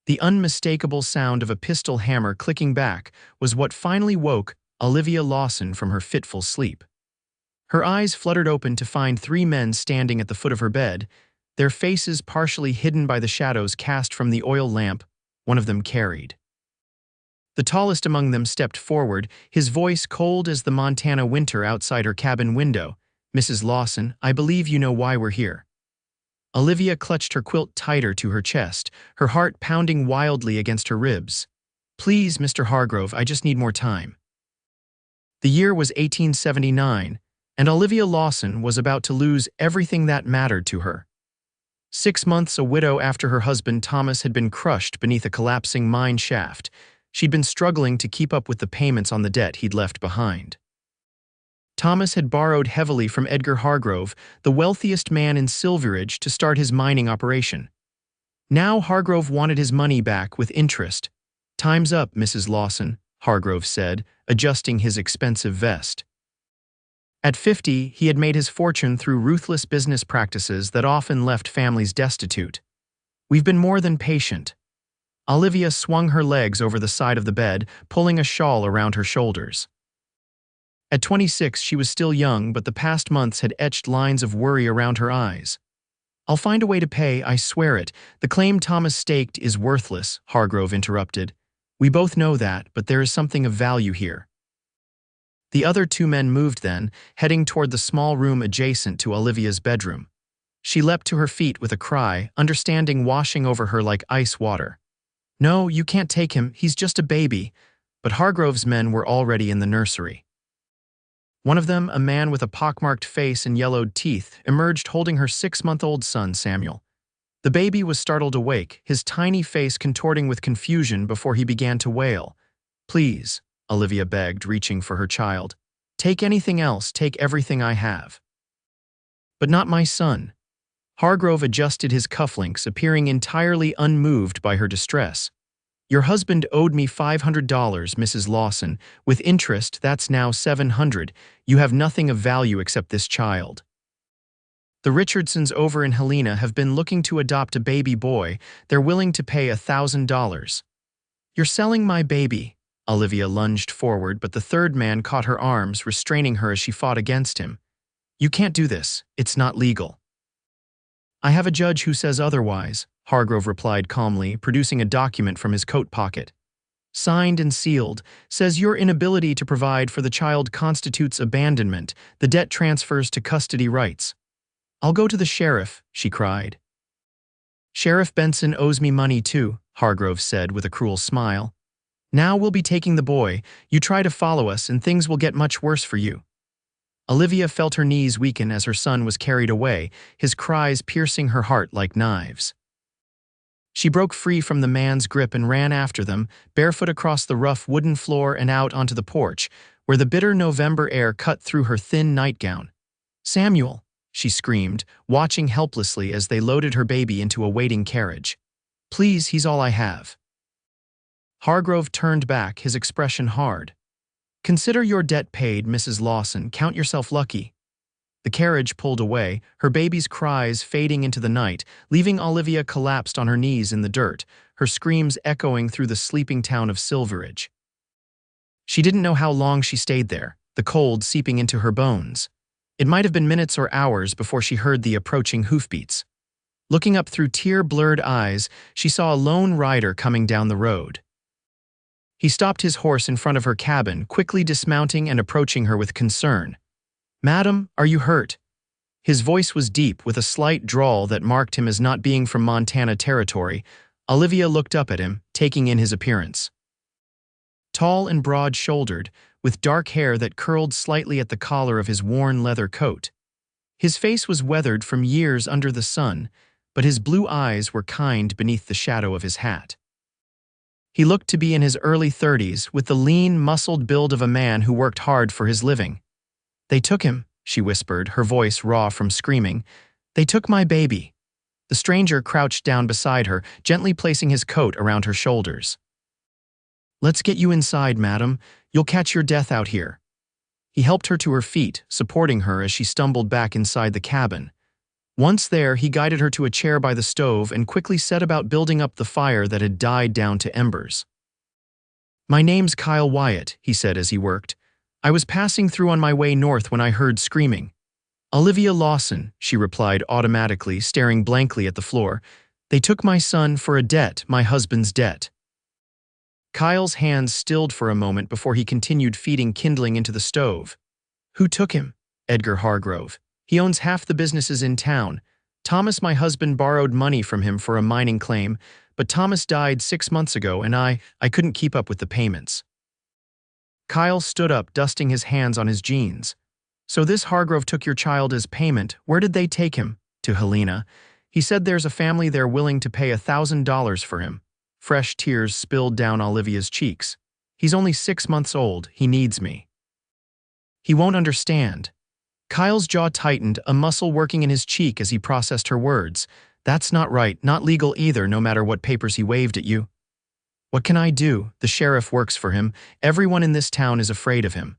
The unmistakable sound of a pistol hammer clicking back was what finally woke Olivia Lawson from her fitful sleep. Her eyes fluttered open to find three men standing at the foot of her bed, their faces partially hidden by the shadows cast from the oil lamp one of them carried. The tallest among them stepped forward, his voice cold as the Montana winter outside her cabin window. "Mrs. Lawson, I believe you know why we're here." Olivia clutched her quilt tighter to her chest, her heart pounding wildly against her ribs. "Please, Mr. Hargrove, I just need more time." The year was 1879, and Olivia Lawson was about to lose everything that mattered to her. 6 months a widow after her husband Thomas had been crushed beneath a collapsing mine shaft, she'd been struggling to keep up with the payments on the debt he'd left behind. Thomas had borrowed heavily from Edgar Hargrove, the wealthiest man in Silveridge, to start his mining operation. Now Hargrove wanted his money back with interest. "Time's up, Mrs. Lawson," Hargrove said, adjusting his expensive vest. At 50, he had made his fortune through ruthless business practices that often left families destitute. "We've been more than patient." Olivia swung her legs over the side of the bed, pulling a shawl around her shoulders. At 26, she was still young, but the past months had etched lines of worry around her eyes. "I'll find a way to pay, I swear it. The claim Thomas staked is worthless," Hargrove interrupted. "We both know that, but there is something of value here." The other two men moved then, heading toward the small room adjacent to Olivia's bedroom. She leapt to her feet with a cry, understanding washing over her like ice water. "No, you can't take him, he's just a baby." But Hargrove's men were already in the nursery. One of them, a man with a pockmarked face and yellowed teeth, emerged holding her 6-month-old son, Samuel. The baby was startled awake, his tiny face contorting with confusion before he began to wail. "Please," Olivia begged, reaching for her child. "Take anything else, take everything I have." "But not my son." Hargrove adjusted his cufflinks, appearing entirely unmoved by her distress. "Your husband owed me $500, Mrs. Lawson. With interest, that's now $700. You have nothing of value except this child. The Richardsons over in Helena have been looking to adopt a baby boy. They're willing to pay $1,000. You're selling my baby." Olivia lunged forward, but the third man caught her arms, restraining her as she fought against him. "You can't do this. It's not legal." "I have a judge who says otherwise," Hargrove replied calmly, producing a document from his coat pocket. "Signed and sealed, says your inability to provide for the child constitutes abandonment. The debt transfers to custody rights." "I'll go to the sheriff," she cried. "Sheriff Benson owes me money too," Hargrove said with a cruel smile. "Now we'll be taking the boy. You try to follow us and things will get much worse for you." Olivia felt her knees weaken as her son was carried away, his cries piercing her heart like knives. She broke free from the man's grip and ran after them, barefoot across the rough wooden floor and out onto the porch, where the bitter November air cut through her thin nightgown. "Samuel," she screamed, watching helplessly as they loaded her baby into a waiting carriage. "Please, he's all I have." Hargrove turned back, his expression hard. "Consider your debt paid, Mrs. Lawson. Count yourself lucky." The carriage pulled away, her baby's cries fading into the night, leaving Olivia collapsed on her knees in the dirt, her screams echoing through the sleeping town of Silveridge. She didn't know how long she stayed there, the cold seeping into her bones. It might have been minutes or hours before she heard the approaching hoofbeats. Looking up through tear-blurred eyes, she saw a lone rider coming down the road. He stopped his horse in front of her cabin, quickly dismounting and approaching her with concern. "Madam, are you hurt?" His voice was deep, with a slight drawl that marked him as not being from Montana territory. Olivia looked up at him, taking in his appearance. Tall and broad-shouldered, with dark hair that curled slightly at the collar of his worn leather coat. His face was weathered from years under the sun, but his blue eyes were kind beneath the shadow of his hat. He looked to be in his early 30s, with the lean, muscled build of a man who worked hard for his living. "They took him," she whispered, her voice raw from screaming. "They took my baby." The stranger crouched down beside her, gently placing his coat around her shoulders. "Let's get you inside, madam. You'll catch your death out here." He helped her to her feet, supporting her as she stumbled back inside the cabin. Once there, he guided her to a chair by the stove and quickly set about building up the fire that had died down to embers. "My name's Kyle Wyatt," he said as he worked. "I was passing through on my way north when I heard screaming." "Olivia Lawson," she replied automatically, staring blankly at the floor. "They took my son for a debt, my husband's debt." Kyle's hands stilled for a moment before he continued feeding kindling into the stove. "Who took him?" "Edgar Hargrove. He owns half the businesses in town. Thomas, my husband, borrowed money from him for a mining claim, but Thomas died 6 months ago and I couldn't keep up with the payments." Kyle stood up, dusting his hands on his jeans. "So this Hargrove took your child as payment. Where did they take him?" To Helena. "He said there's a family there willing to pay $1,000 for him." Fresh tears spilled down Olivia's cheeks. "He's only 6 months old. He needs me." "He won't understand." Kyle's jaw tightened, a muscle working in his cheek as he processed her words. "That's not right, not legal either, no matter what papers he waved at you." "What can I do? The sheriff works for him. Everyone in this town is afraid of him."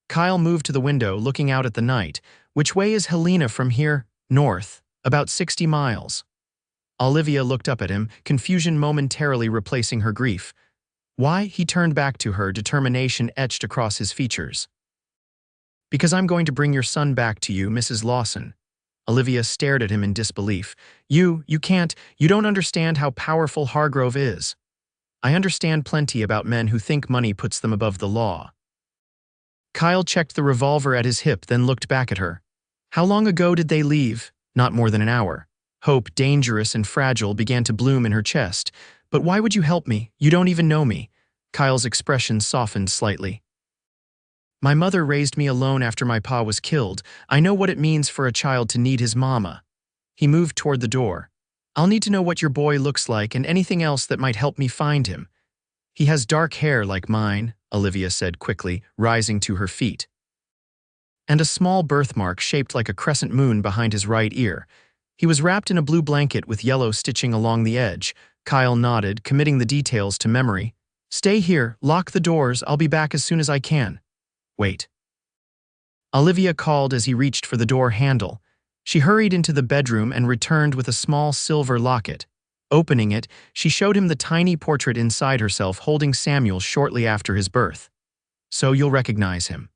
Kyle moved to the window, looking out at the night. "Which way is Helena from here?" "North. About 60 miles. Olivia looked up at him, confusion momentarily replacing her grief. "Why?" He turned back to her, determination etched across his features. "Because I'm going to bring your son back to you, Mrs. Lawson." Olivia stared at him in disbelief. You can't, you don't understand how powerful Hargrove is." "I understand plenty about men who think money puts them above the law." Kyle checked the revolver at his hip, then looked back at her. "How long ago did they leave?" "Not more than an hour." Hope, dangerous and fragile, began to bloom in her chest. "But why would you help me? You don't even know me." Kyle's expression softened slightly. "My mother raised me alone after my pa was killed. I know what it means for a child to need his mama." He moved toward the door. "I'll need to know what your boy looks like and anything else that might help me find him." "He has dark hair like mine," Olivia said quickly, rising to her feet. "And a small birthmark shaped like a crescent moon behind his right ear. He was wrapped in a blue blanket with yellow stitching along the edge." Kyle nodded, committing the details to memory. "Stay here, lock the doors, I'll be back as soon as I can." "Wait." Olivia called as he reached for the door handle. She hurried into the bedroom and returned with a small silver locket. Opening it, she showed him the tiny portrait inside herself holding Samuel shortly after his birth. "So you'll recognize him."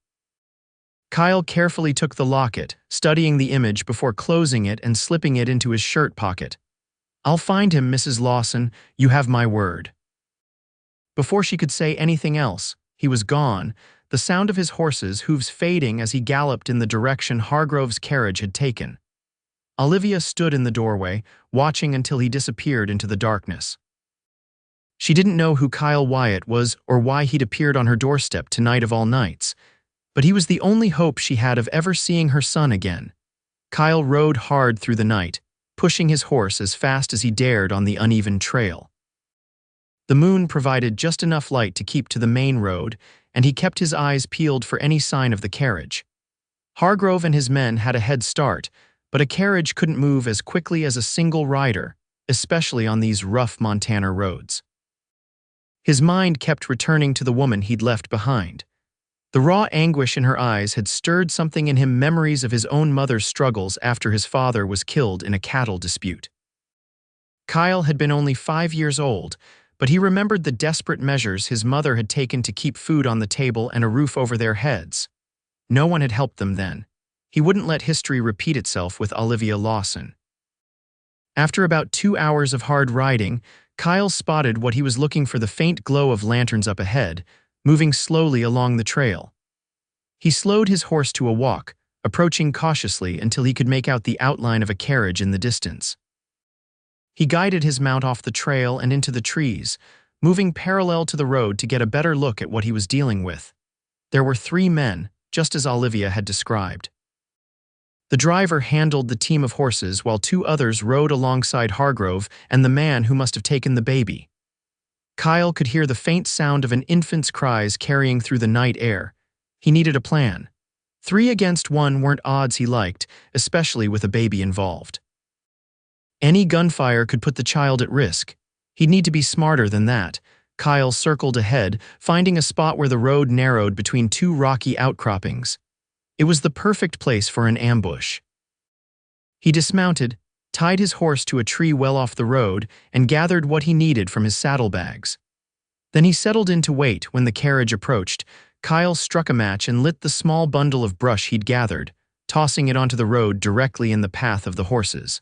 Kyle carefully took the locket, studying the image before closing it and slipping it into his shirt pocket. "I'll find him, Mrs. Lawson. You have my word." Before she could say anything else, he was gone, the sound of his horse's hooves fading as he galloped in the direction Hargrove's carriage had taken. Olivia stood in the doorway, watching until he disappeared into the darkness. She didn't know who Kyle Wyatt was or why he'd appeared on her doorstep tonight of all nights, but he was the only hope she had of ever seeing her son again. Kyle rode hard through the night, pushing his horse as fast as he dared on the uneven trail. The moon provided just enough light to keep to the main road, and he kept his eyes peeled for any sign of the carriage. Hargrove and his men had a head start, but a carriage couldn't move as quickly as a single rider, especially on these rough Montana roads. His mind kept returning to the woman he'd left behind. The raw anguish in her eyes had stirred something in him, memories of his own mother's struggles after his father was killed in a cattle dispute. Kyle had been only 5 years old, but he remembered the desperate measures his mother had taken to keep food on the table and a roof over their heads. No one had helped them then. He wouldn't let history repeat itself with Olivia Lawson. After about 2 hours of hard riding, Kyle spotted what he was looking for: the faint glow of lanterns up ahead, moving slowly along the trail. He slowed his horse to a walk, approaching cautiously until he could make out the outline of a carriage in the distance. He guided his mount off the trail and into the trees, moving parallel to the road to get a better look at what he was dealing with. There were 3 men, just as Olivia had described. The driver handled the team of horses while 2 others rode alongside Hargrove and the man who must have taken the baby. Kyle could hear the faint sound of an infant's cries carrying through the night air. He needed a plan. 3 against 1 weren't odds he liked, especially with a baby involved. Any gunfire could put the child at risk. He'd need to be smarter than that. Kyle circled ahead, finding a spot where the road narrowed between 2 rocky outcroppings. It was the perfect place for an ambush. He dismounted, tied his horse to a tree well off the road, and gathered what he needed from his saddlebags. Then he settled in to wait. When the carriage approached, Kyle struck a match and lit the small bundle of brush he'd gathered, tossing it onto the road directly in the path of the horses.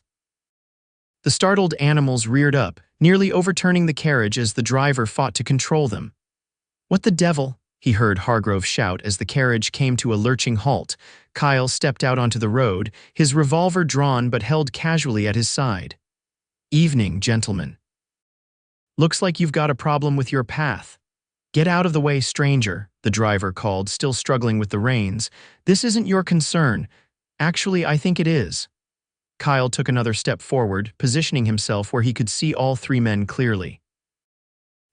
The startled animals reared up, nearly overturning the carriage as the driver fought to control them. "What the devil?" he heard Hargrove shout as the carriage came to a lurching halt. Kyle stepped out onto the road, his revolver drawn but held casually at his side. "Evening, gentlemen. Looks like you've got a problem with your path." "Get out of the way, stranger," the driver called, still struggling with the reins. "This isn't your concern. Actually, I think it is." Kyle took another step forward, positioning himself where he could see all three men clearly.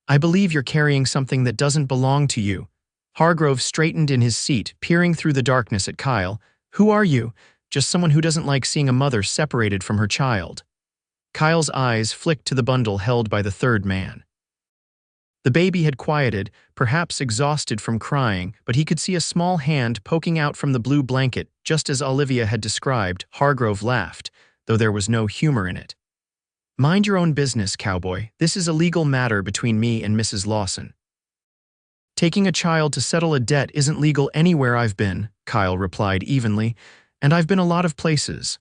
"I believe you're carrying something that doesn't belong to you." Hargrove straightened in his seat, peering through the darkness at Kyle. "Who are you?" "Just someone who doesn't like seeing a mother separated from her child." Kyle's eyes flicked to the bundle held by the third man. The baby had quieted, perhaps exhausted from crying, but he could see a small hand poking out from the blue blanket, just as Olivia had described. Hargrove laughed, though there was no humor in it. "Mind your own business, Cowboy. This is a legal matter between me and Mrs. Lawson." "Taking a child to settle a debt isn't legal anywhere I've been," Kyle replied evenly, "and I've been a lot of places."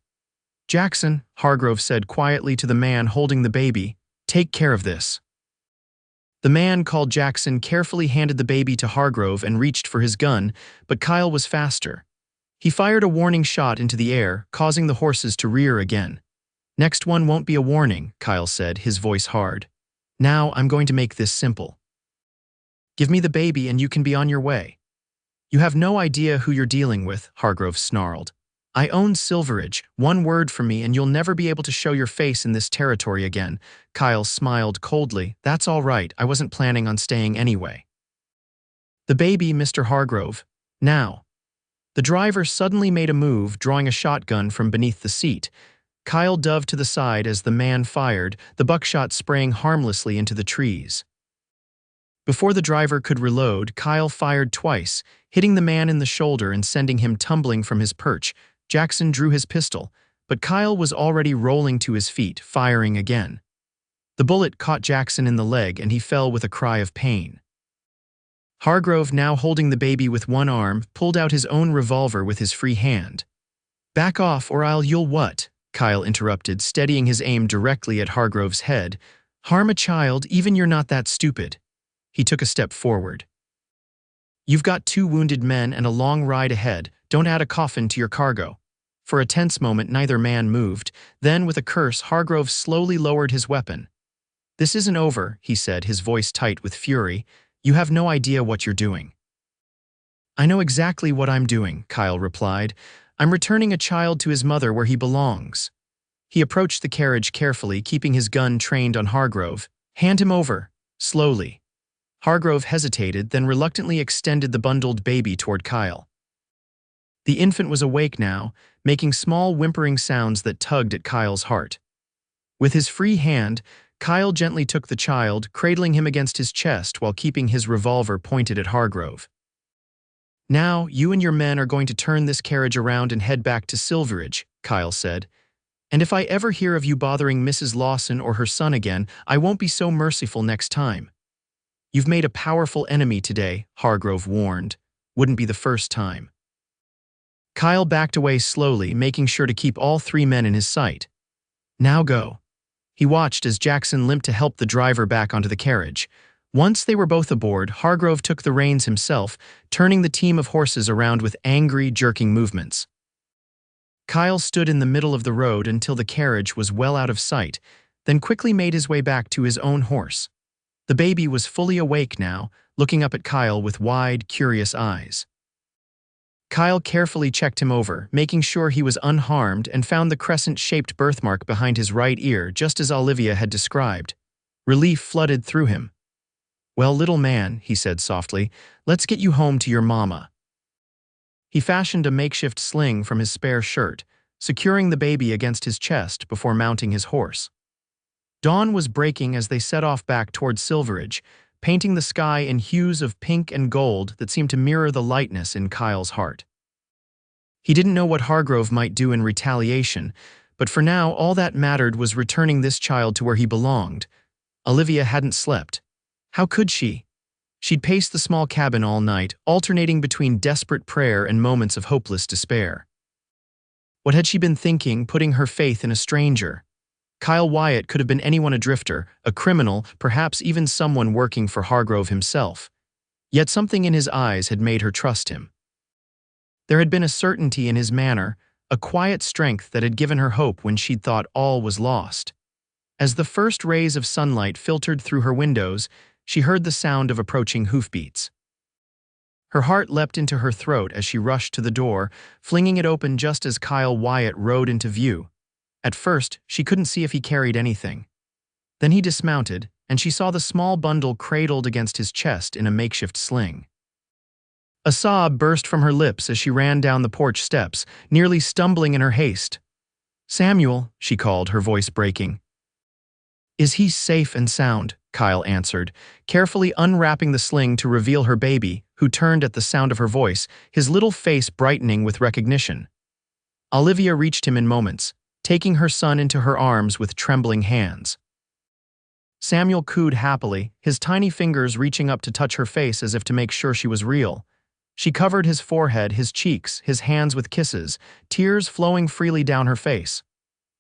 "Jackson," Hargrove said quietly to the man holding the baby, "take care of this." The man called Jackson carefully handed the baby to Hargrove and reached for his gun, but Kyle was faster. He fired a warning shot into the air, causing the horses to rear again. "Next one won't be a warning," Kyle said, his voice hard. "Now I'm going to make this simple. Give me the baby and you can be on your way." "You have no idea who you're dealing with," Hargrove snarled. "I own Silveridge. One word from me and you'll never be able to show your face in this territory again." Kyle smiled coldly. "That's all right. I wasn't planning on staying anyway." "The baby, Mr. Hargrove. Now." The driver suddenly made a move, drawing a shotgun from beneath the seat. Kyle dove to the side as the man fired, the buckshot spraying harmlessly into the trees. Before the driver could reload, Kyle fired twice, hitting the man in the shoulder and sending him tumbling from his perch. Jackson drew his pistol, but Kyle was already rolling to his feet, firing again. The bullet caught Jackson in the leg and he fell with a cry of pain. Hargrove, now holding the baby with one arm, pulled out his own revolver with his free hand. "Back off or you'll what?" Kyle interrupted, steadying his aim directly at Hargrove's head. "Harm a child, even you're not that stupid." He took a step forward. "You've got 2 wounded men and a long ride ahead. Don't add a coffin to your cargo." For a tense moment, neither man moved. Then, with a curse, Hargrove slowly lowered his weapon. "This isn't over," he said, his voice tight with fury. "You have no idea what you're doing." "I know exactly what I'm doing," Kyle replied. "I'm returning a child to his mother where he belongs." He approached the carriage carefully, keeping his gun trained on Hargrove. "Hand him over." Slowly. Hargrove hesitated, then reluctantly extended the bundled baby toward Kyle. The infant was awake now, making small whimpering sounds that tugged at Kyle's heart. With his free hand, Kyle gently took the child, cradling him against his chest while keeping his revolver pointed at Hargrove. "Now, you and your men are going to turn this carriage around and head back to Silveridge," Kyle said. "And if I ever hear of you bothering Mrs. Lawson or her son again, I won't be so merciful next time." "You've made a powerful enemy today," Hargrove warned. "Wouldn't be the first time." Kyle backed away slowly, making sure to keep all 3 men in his sight. "Now go." He watched as Jackson limped to help the driver back onto the carriage. Once they were both aboard, Hargrove took the reins himself, turning the team of horses around with angry, jerking movements. Kyle stood in the middle of the road until the carriage was well out of sight, then quickly made his way back to his own horse. The baby was fully awake now, looking up at Kyle with wide, curious eyes. Kyle carefully checked him over, making sure he was unharmed, and found the crescent-shaped birthmark behind his right ear, just as Olivia had described. Relief flooded through him. "Well, little man," he said softly, "let's get you home to your mama." He fashioned a makeshift sling from his spare shirt, securing the baby against his chest before mounting his horse. Dawn was breaking as they set off back toward Silveridge, painting the sky in hues of pink and gold that seemed to mirror the lightness in Kyle's heart. He didn't know what Hargrove might do in retaliation, But for now, all that mattered was returning this child to where he belonged. Olivia hadn't slept. How could she? She'd paced the small cabin all night, alternating between desperate prayer and moments of hopeless despair. What had she been thinking, putting her faith in a stranger? Kyle Wyatt could have been anyone, a drifter, a criminal, perhaps even someone working for Hargrove himself. Yet something in his eyes had made her trust him. There had been a certainty in his manner, a quiet strength that had given her hope when she'd thought all was lost. As the first rays of sunlight filtered through her windows, she heard the sound of approaching hoofbeats. Her heart leapt into her throat as she rushed to the door, flinging it open just as Kyle Wyatt rode into view. At first, she couldn't see if he carried anything. Then he dismounted, and she saw the small bundle cradled against his chest in a makeshift sling. A sob burst from her lips as she ran down the porch steps, nearly stumbling in her haste. "Samuel," she called, her voice breaking. "Is he safe and sound?" Kyle answered, carefully unwrapping the sling to reveal her baby, who turned at the sound of her voice, his little face brightening with recognition. Olivia reached him in moments, taking her son into her arms with trembling hands. Samuel cooed happily, his tiny fingers reaching up to touch her face as if to make sure she was real. She covered his forehead, his cheeks, his hands with kisses, tears flowing freely down her face.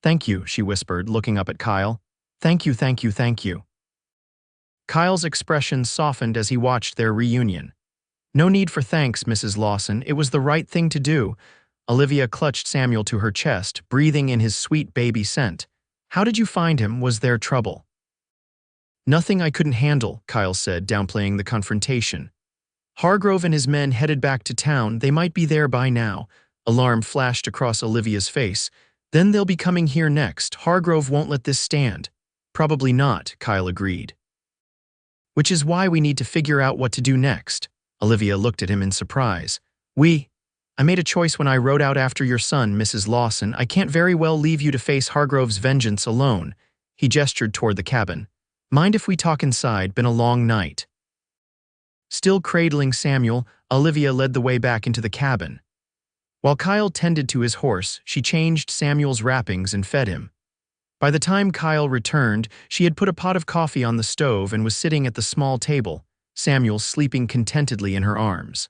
"Thank you," she whispered, looking up at Kyle. "Thank you, thank you, thank you." Kyle's expression softened as he watched their reunion. "No need for thanks, Mrs. Lawson. It was the right thing to do." Olivia clutched Samuel to her chest, breathing in his sweet baby scent. "How did you find him? Was there trouble?" "Nothing I couldn't handle," Kyle said, downplaying the confrontation. "Hargrove and his men headed back to town. They might be there by now." Alarm flashed across Olivia's face. "Then they'll be coming here next. Hargrove won't let this stand." "Probably not," Kyle agreed. "Which is why we need to figure out what to do next." Olivia looked at him in surprise. I made a choice when I rode out after your son, Mrs. Lawson. I can't very well leave you to face Hargrove's vengeance alone." He gestured toward the cabin. "Mind if we talk inside? Been a long night." Still cradling Samuel, Olivia led the way back into the cabin. While Kyle tended to his horse, she changed Samuel's wrappings and fed him. By the time Kyle returned, she had put a pot of coffee on the stove and was sitting at the small table, Samuel sleeping contentedly in her arms.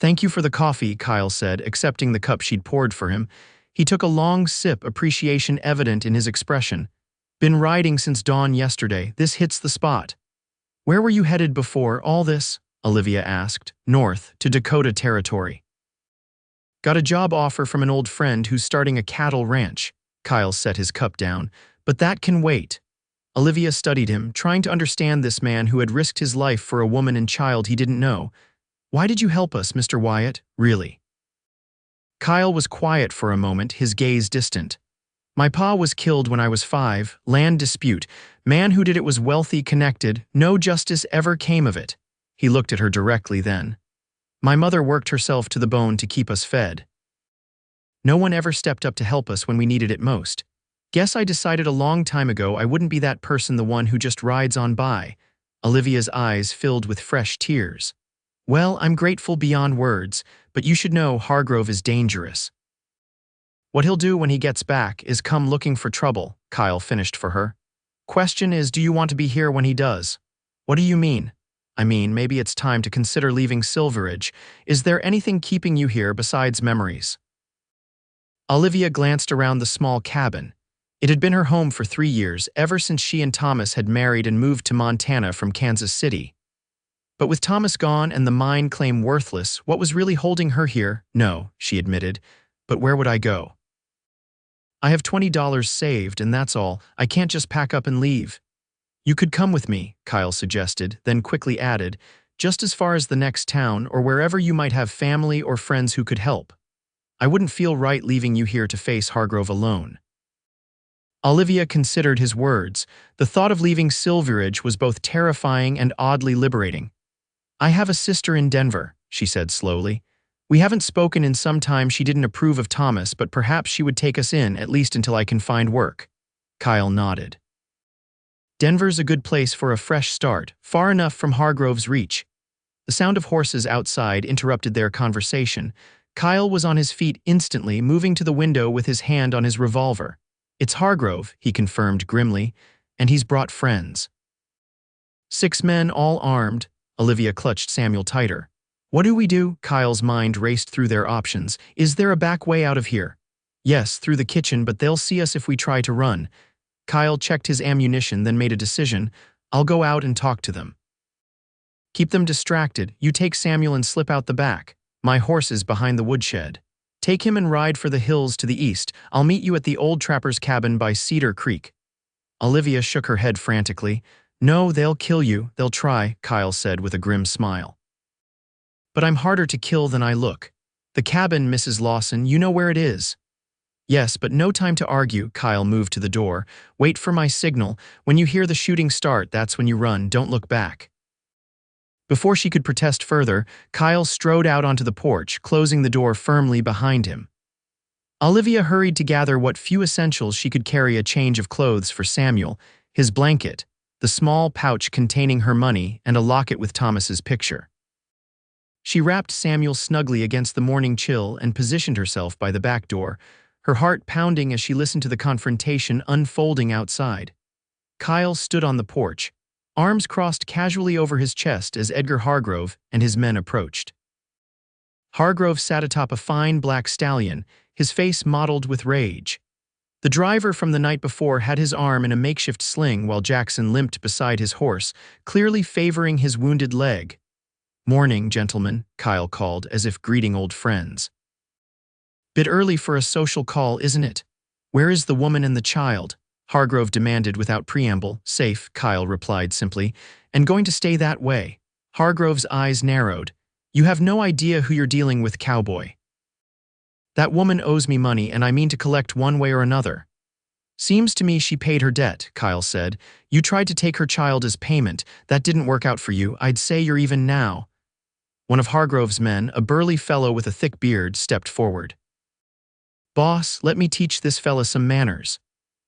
"Thank you for the coffee," Kyle said, accepting the cup she'd poured for him. He took a long sip, appreciation evident in his expression. "Been riding since dawn yesterday. This hits the spot." "Where were you headed before all this?" Olivia asked. "North, to Dakota Territory." "Got a job offer from an old friend who's starting a cattle ranch." Kyle set his cup down. "But that can wait." Olivia studied him, trying to understand this man who had risked his life for a woman and child he didn't know. "Why did you help us, Mr. Wyatt? Really?" Kyle was quiet for a moment, his gaze distant. "My pa was killed when I was 5, land dispute. Man who did it was wealthy, connected. No justice ever came of it." He looked at her directly then. "My mother worked herself to the bone to keep us fed. No one ever stepped up to help us when we needed it most. Guess I decided a long time ago I wouldn't be that person, the one who just rides on by." Olivia's eyes filled with fresh tears. "Well, I'm grateful beyond words, but you should know Hargrove is dangerous. What he'll do when he gets back is come looking for trouble," Kyle finished for her. "Question is, do you want to be here when he does?" "What do you mean?" "I mean, maybe it's time to consider leaving Silveridge. Is there anything keeping you here besides memories?" Olivia glanced around the small cabin. It had been her home for 3 years, ever since she and Thomas had married and moved to Montana from Kansas City. But with Thomas gone and the mine claim worthless, what was really holding her here? "No," she admitted. "But where would I go? I have $20 saved, and that's all. I can't just pack up and leave." "You could come with me," Kyle suggested, then quickly added, "just as far as the next town or wherever you might have family or friends who could help. I wouldn't feel right leaving you here to face Hargrove alone." Olivia considered his words. The thought of leaving Silveridge was both terrifying and oddly liberating. "I have a sister in Denver," she said slowly. "We haven't spoken in some time. She didn't approve of Thomas, but perhaps she would take us in, at least until I can find work." Kyle nodded. "Denver's a good place for a fresh start, far enough from Hargrove's reach." The sound of horses outside interrupted their conversation. Kyle was on his feet instantly, moving to the window with his hand on his revolver. "It's Hargrove," he confirmed grimly, "and he's brought friends." 6 men, all armed. Olivia clutched Samuel tighter. "What do we do?" Kyle's mind raced through their options. "Is there a back way out of here?" "Yes, through the kitchen, but they'll see us if we try to run." Kyle checked his ammunition, then made a decision. "I'll go out and talk to them. Keep them distracted. You take Samuel and slip out the back. My horse is behind the woodshed. Take him and ride for the hills to the east. I'll meet you at the old trapper's cabin by Cedar Creek." Olivia shook her head frantically. "No, they'll kill you. They'll try," Kyle said with a grim smile. "But I'm harder to kill than I look. The cabin, Mrs. Lawson, you know where it is." "Yes, but no time to argue." Kyle moved to the door. "Wait for my signal. When you hear the shooting start, that's when you run. Don't look back." Before she could protest further, Kyle strode out onto the porch, closing the door firmly behind him. Olivia hurried to gather what few essentials she could carry: a change of clothes for Samuel, his blanket, the small pouch containing her money, and a locket with Thomas's picture. She wrapped Samuel snugly against the morning chill and positioned herself by the back door, her heart pounding as she listened to the confrontation unfolding outside. Kyle stood on the porch, arms crossed casually over his chest as Edgar Hargrove and his men approached. Hargrove sat atop a fine black stallion, his face mottled with rage. The driver from the night before had his arm in a makeshift sling while Jackson limped beside his horse, clearly favoring his wounded leg. "Morning, gentlemen," Kyle called, as if greeting old friends. "Bit early for a social call, isn't it? Where is the woman and the child?" Hargrove demanded without preamble. "Safe," Kyle replied simply, "and going to stay that way." Hargrove's eyes narrowed. "You have no idea who you're dealing with, Cowboy. That woman owes me money, and I mean to collect one way or another." "Seems to me she paid her debt," Kyle said. "You tried to take her child as payment. That didn't work out for you. I'd say you're even now." One of Hargrove's men, a burly fellow with a thick beard, stepped forward. "Boss, let me teach this fella some manners."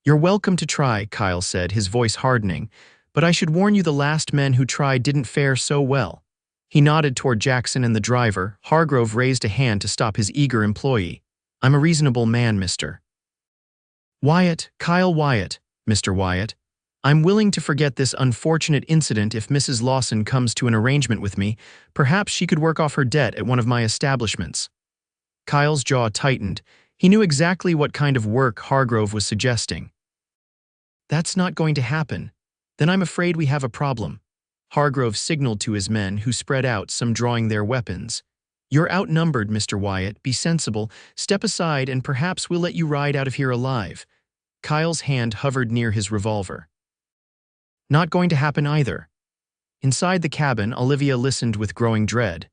"You're welcome to try," Kyle said, his voice hardening, "but I should warn you the last men who tried didn't fare so well." He nodded toward Jackson and the driver. Hargrove raised a hand to stop his eager employee. "I'm a reasonable man, Mr. Wyatt, Kyle Wyatt, Mr. Wyatt. I'm willing to forget this unfortunate incident if Mrs. Lawson comes to an arrangement with me. Perhaps she could work off her debt at one of my establishments." Kyle's jaw tightened. He knew exactly what kind of work Hargrove was suggesting. "That's not going to happen. Then I'm afraid we have a problem." Hargrove signaled to his men, who spread out, some drawing their weapons. "You're outnumbered, Mr. Wyatt. Be sensible. Step aside and perhaps we'll let you ride out of here alive." Kyle's hand hovered near his revolver. "Not going to happen either." Inside the cabin, Olivia listened with growing dread.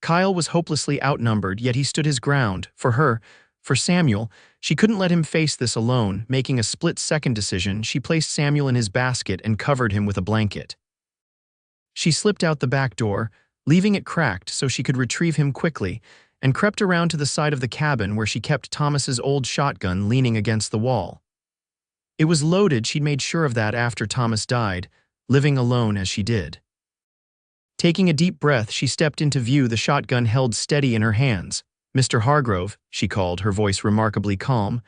Kyle was hopelessly outnumbered, yet he stood his ground. For her, for Samuel, she couldn't let him face this alone. Making a split-second decision, she placed Samuel in his basket and covered him with a blanket. She slipped out the back door, leaving it cracked so she could retrieve him quickly, and crept around to the side of the cabin where she kept Thomas's old shotgun leaning against the wall. It was loaded. She'd made sure of that after Thomas died, living alone as she did. Taking a deep breath, she stepped into view, the shotgun held steady in her hands. "Mr. Hargrove," she called, her voice remarkably calm,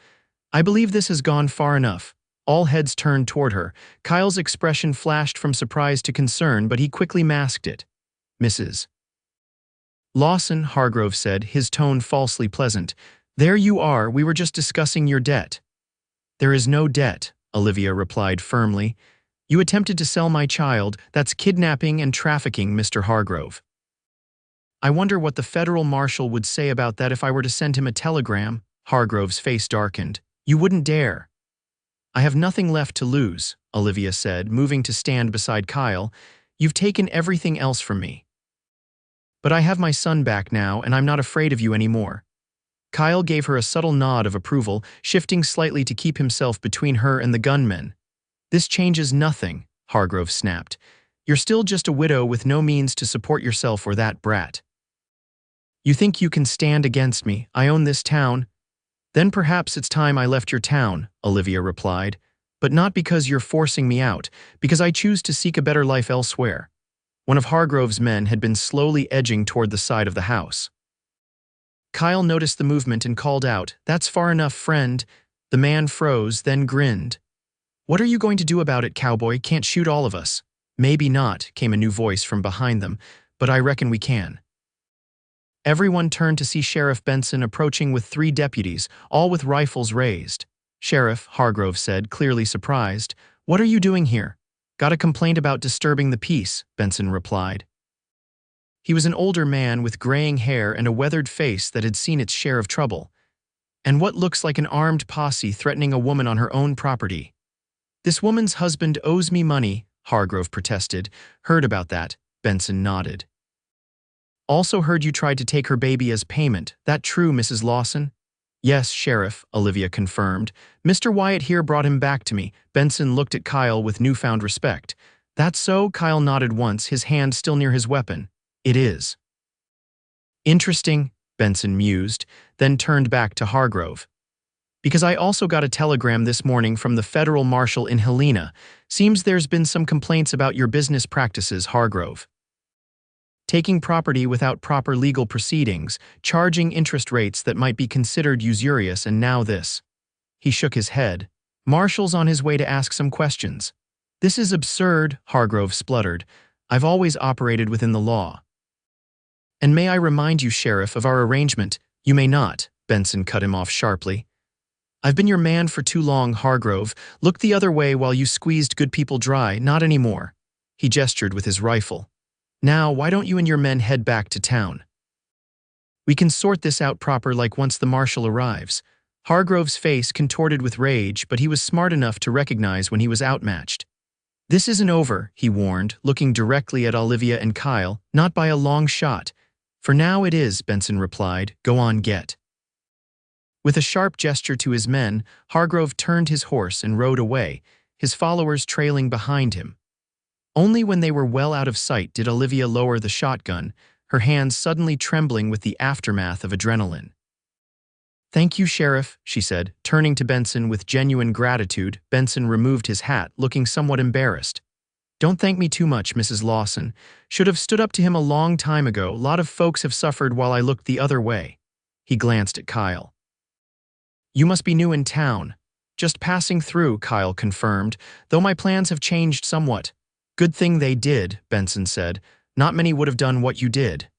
"I believe this has gone far enough." All heads turned toward her. Kyle's expression flashed from surprise to concern, but he quickly masked it. "Mrs. Lawson," Hargrove said, his tone falsely pleasant. "There you are. We were just discussing your debt." "There is no debt," Olivia replied firmly. "You attempted to sell my child. That's kidnapping and trafficking, Mr. Hargrove. I wonder what the federal marshal would say about that if I were to send him a telegram." Hargrove's face darkened. "You wouldn't dare." "I have nothing left to lose," Olivia said, moving to stand beside Kyle. "You've taken everything else from me. But I have my son back now, and I'm not afraid of you anymore." Kyle gave her a subtle nod of approval, shifting slightly to keep himself between her and the gunmen. "This changes nothing," Hargrove snapped. "You're still just a widow with no means to support yourself or that brat. You think you can stand against me? I own this town." "Then perhaps it's time I left your town," Olivia replied. "But not because you're forcing me out, because I choose to seek a better life elsewhere." One of Hargrove's men had been slowly edging toward the side of the house. Kyle noticed the movement and called out, "That's far enough, friend." The man froze, then grinned. "What are you going to do about it, Cowboy? Can't shoot all of us." "Maybe not," came a new voice from behind them, "but I reckon we can." Everyone turned to see Sheriff Benson approaching with 3 deputies, all with rifles raised. "Sheriff," Hargrove said, clearly surprised, "what are you doing here?" "Got a complaint about disturbing the peace," Benson replied. He was an older man with graying hair and a weathered face that had seen its share of trouble. "And what looks like an armed posse threatening a woman on her own property?" "This woman's husband owes me money," Hargrove protested. "Heard about that," Benson nodded. "Also heard you tried to take her baby as payment. That true, Mrs. Lawson?" "Yes, Sheriff," Olivia confirmed. "Mr. Wyatt here brought him back to me." Benson looked at Kyle with newfound respect. "That's so?" Kyle nodded once, his hand still near his weapon. "It is." "Interesting," Benson mused, then turned back to Hargrove. "Because I also got a telegram this morning from the federal marshal in Helena. Seems there's been some complaints about your business practices, Hargrove. Taking property without proper legal proceedings, charging interest rates that might be considered usurious, and now this." He shook his head. "Marshall's on his way to ask some questions." "This is absurd," Hargrove spluttered. "I've always operated within the law." "And may I remind you, Sheriff, of our arrangement?" "You may not," Benson cut him off sharply. "I've been your man for too long, Hargrove. Look the other way while you squeezed good people dry. Not anymore." He gestured with his rifle. "Now, why don't you and your men head back to town? We can sort this out proper like once the marshal arrives." Hargrove's face contorted with rage, but he was smart enough to recognize when he was outmatched. "This isn't over," he warned, looking directly at Olivia and Kyle. "Not by a long shot." "For now it is," Benson replied. "Go on, get." With a sharp gesture to his men, Hargrove turned his horse and rode away, his followers trailing behind him. Only when they were well out of sight did Olivia lower the shotgun, her hands suddenly trembling with the aftermath of adrenaline. "Thank you, Sheriff," she said, turning to Benson with genuine gratitude. Benson removed his hat, looking somewhat embarrassed. "Don't thank me too much, Mrs. Lawson. Should have stood up to him a long time ago. A lot of folks have suffered while I looked the other way." He glanced at Kyle. "You must be new in town." "Just passing through," Kyle confirmed, "though my plans have changed somewhat." "Good thing they did," Benson said. "Not many would have done what you did."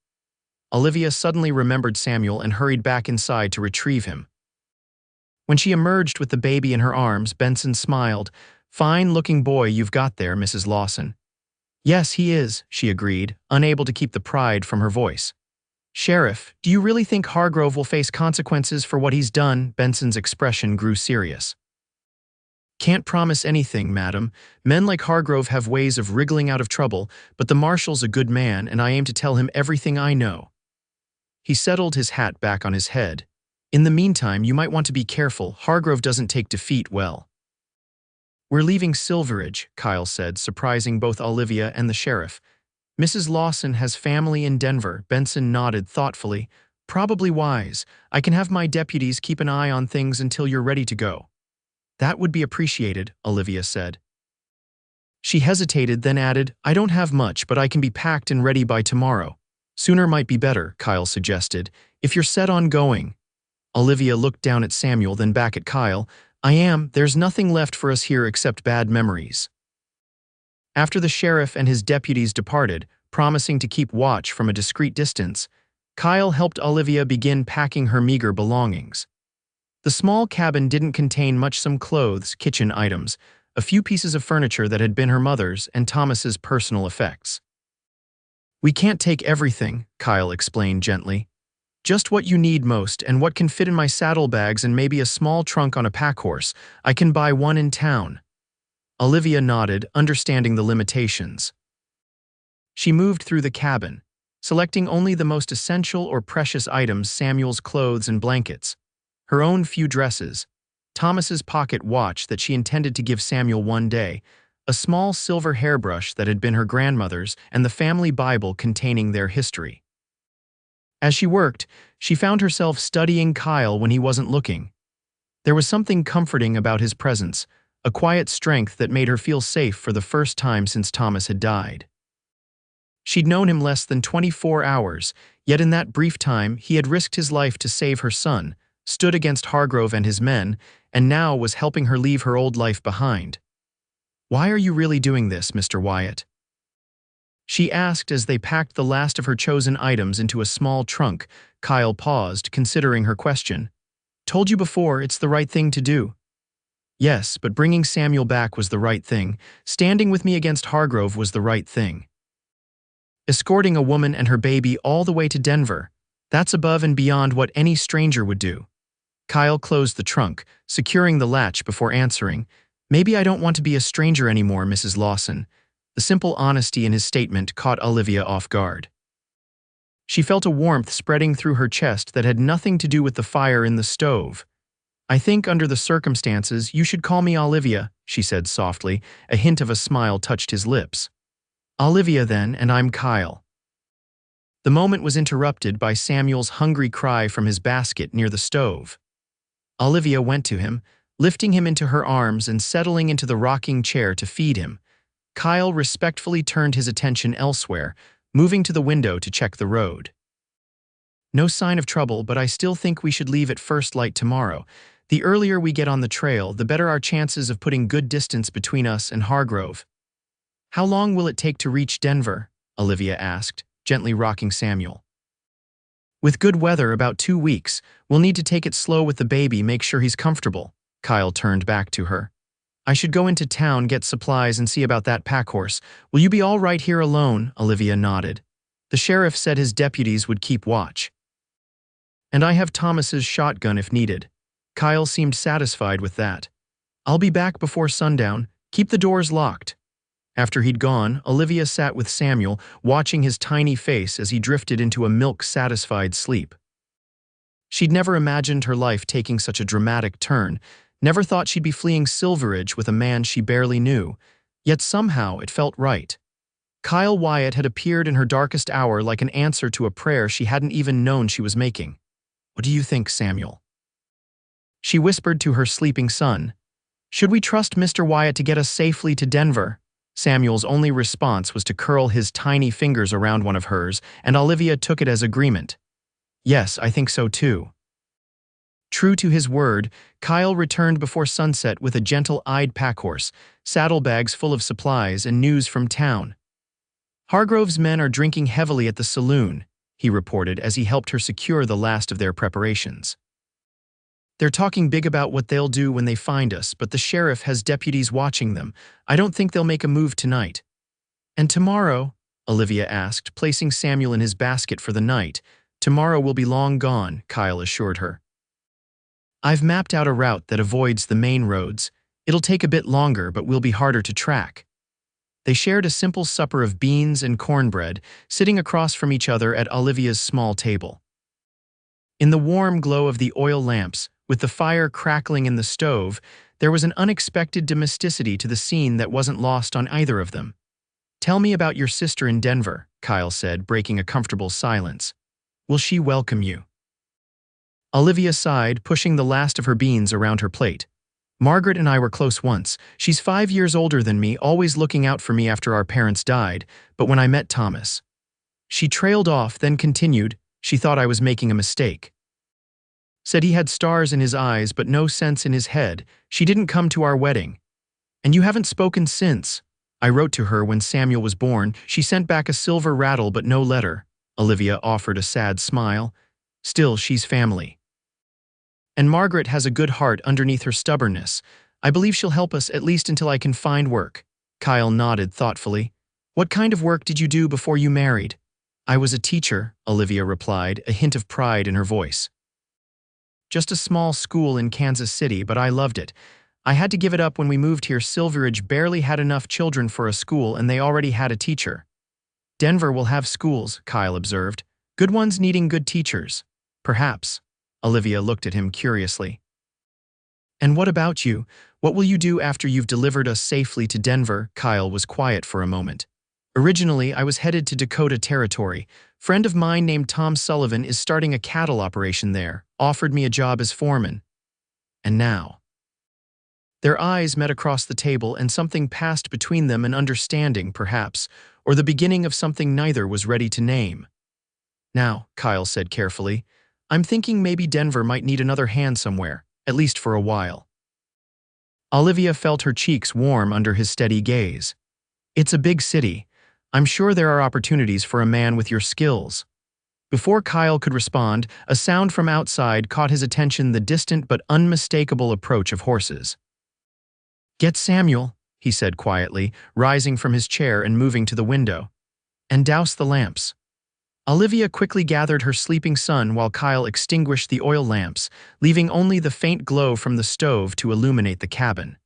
Olivia suddenly remembered Samuel and hurried back inside to retrieve him. When she emerged with the baby in her arms, Benson smiled. "Fine-looking boy you've got there, Mrs. Lawson." "Yes, he is," she agreed, unable to keep the pride from her voice. "Sheriff, do you really think Hargrove will face consequences for what he's done?" Benson's expression grew serious. "Can't promise anything, madam. Men like Hargrove have ways of wriggling out of trouble, but the marshal's a good man, and I aim to tell him everything I know." He settled his hat back on his head. "In the meantime, you might want to be careful. Hargrove doesn't take defeat well." "We're leaving Silveridge," Kyle said, surprising both Olivia and the sheriff. "Mrs. Lawson has family in Denver." Benson nodded thoughtfully. "Probably wise. I can have my deputies keep an eye on things until you're ready to go." "That would be appreciated," Olivia said. She hesitated, then added, "I don't have much, but I can be packed and ready by tomorrow." "Sooner might be better," Kyle suggested, "if you're set on going." Olivia looked down at Samuel, then back at Kyle. "I am. There's nothing left for us here except bad memories." After the sheriff and his deputies departed, promising to keep watch from a discreet distance, Kyle helped Olivia begin packing her meager belongings. The small cabin didn't contain much: some clothes, kitchen items, a few pieces of furniture that had been her mother's, and Thomas's personal effects. "We can't take everything," Kyle explained gently. "Just what you need most and what can fit in my saddlebags and maybe a small trunk on a pack horse. I can buy one in town." Olivia nodded, understanding the limitations. She moved through the cabin, selecting only the most essential or precious items: Samuel's clothes and blankets, her own few dresses, Thomas's pocket watch that she intended to give Samuel one day, a small silver hairbrush that had been her grandmother's, and the family Bible containing their history. As she worked, she found herself studying Kyle when he wasn't looking. There was something comforting about his presence, a quiet strength that made her feel safe for the first time since Thomas had died. She'd known him less than 24 hours, yet in that brief time he had risked his life to save her son, stood against Hargrove and his men, and now was helping her leave her old life behind. "Why are you really doing this, Mr. Wyatt?" she asked as they packed the last of her chosen items into a small trunk. Kyle paused, considering her question. "Told you before, it's the right thing to do." "Yes, but bringing Samuel back was the right thing. Standing with me against Hargrove was the right thing. Escorting a woman and her baby all the way to Denver, that's above and beyond what any stranger would do." Kyle closed the trunk, securing the latch before answering. "Maybe I don't want to be a stranger anymore, Mrs. Lawson." The simple honesty in his statement caught Olivia off guard. She felt a warmth spreading through her chest that had nothing to do with the fire in the stove. "I think under the circumstances you should call me Olivia," she said softly. A hint of a smile touched his lips. "Olivia then, and I'm Kyle." The moment was interrupted by Samuel's hungry cry from his basket near the stove. Olivia went to him, lifting him into her arms and settling into the rocking chair to feed him. Kyle respectfully turned his attention elsewhere, moving to the window to check the road. "No sign of trouble, but I still think we should leave at first light tomorrow. The earlier we get on the trail, the better our chances of putting good distance between us and Hargrove." "How long will it take to reach Denver?" Olivia asked, gently rocking Samuel. "With good weather, about 2 weeks. We'll need to take it slow with the baby, make sure he's comfortable." Kyle turned back to her. "I should go into town, get supplies, and see about that pack horse. Will you be all right here alone?" Olivia nodded. "The sheriff said his deputies would keep watch. And I have Thomas's shotgun if needed." Kyle seemed satisfied with that. "I'll be back before sundown. Keep the doors locked." After he'd gone, Olivia sat with Samuel, watching his tiny face as he drifted into a milk-satisfied sleep. She'd never imagined her life taking such a dramatic turn, never thought she'd be fleeing Silveridge with a man she barely knew, yet somehow it felt right. Kyle Wyatt had appeared in her darkest hour like an answer to a prayer she hadn't even known she was making. "What do you think, Samuel?" she whispered to her sleeping son. "Should we trust Mr. Wyatt to get us safely to Denver?" Samuel's only response was to curl his tiny fingers around one of hers, and Olivia took it as agreement. "Yes, I think so too." True to his word, Kyle returned before sunset with a gentle-eyed packhorse, saddlebags full of supplies, and news from town. "Hargrove's men are drinking heavily at the saloon," he reported as he helped her secure the last of their preparations. "They're talking big about what they'll do when they find us, but the sheriff has deputies watching them. I don't think they'll make a move tonight." "And tomorrow?" Olivia asked, placing Samuel in his basket for the night. "Tomorrow will be long gone," Kyle assured her. "I've mapped out a route that avoids the main roads. It'll take a bit longer, but will be harder to track." They shared a simple supper of beans and cornbread, sitting across from each other at Olivia's small table. In the warm glow of the oil lamps, with the fire crackling in the stove, there was an unexpected domesticity to the scene that wasn't lost on either of them. "Tell me about your sister in Denver," Kyle said, breaking a comfortable silence. "Will she welcome you?" Olivia sighed, pushing the last of her beans around her plate. "Margaret and I were close once. She's 5 years older than me, always looking out for me after our parents died, but when I met Thomas." She trailed off, then continued, "She thought I was making a mistake. Said he had stars in his eyes but no sense in his head. She didn't come to our wedding. And you haven't spoken since." "I wrote to her when Samuel was born. She sent back a silver rattle but no letter." Olivia offered a sad smile. "Still, she's family. And Margaret has a good heart underneath her stubbornness. I believe she'll help us at least until I can find work." Kyle nodded thoughtfully. "What kind of work did you do before you married?" "I was a teacher," Olivia replied, a hint of pride in her voice. "Just a small school in Kansas City, but I loved it. I had to give it up when we moved here. Silveridge barely had enough children for a school, and they already had a teacher." "Denver will have schools," Kyle observed. "Good ones needing good teachers." "Perhaps." Olivia looked at him curiously. "And what about you? What will you do after you've delivered us safely to Denver?" Kyle was quiet for a moment. "Originally, I was headed to Dakota Territory. Friend of mine named Tom Sullivan is starting a cattle operation there, offered me a job as foreman. And now." Their eyes met across the table and something passed between them, an understanding, perhaps, or the beginning of something neither was ready to name. "Now," Kyle said carefully, "I'm thinking maybe Denver might need another hand somewhere, at least for a while." Olivia felt her cheeks warm under his steady gaze. "It's a big city. I'm sure there are opportunities for a man with your skills." Before Kyle could respond, a sound from outside caught his attention, the distant but unmistakable approach of horses. "Get Samuel," he said quietly, rising from his chair and moving to the window. "And douse the lamps." Olivia quickly gathered her sleeping son while Kyle extinguished the oil lamps, leaving only the faint glow from the stove to illuminate the cabin.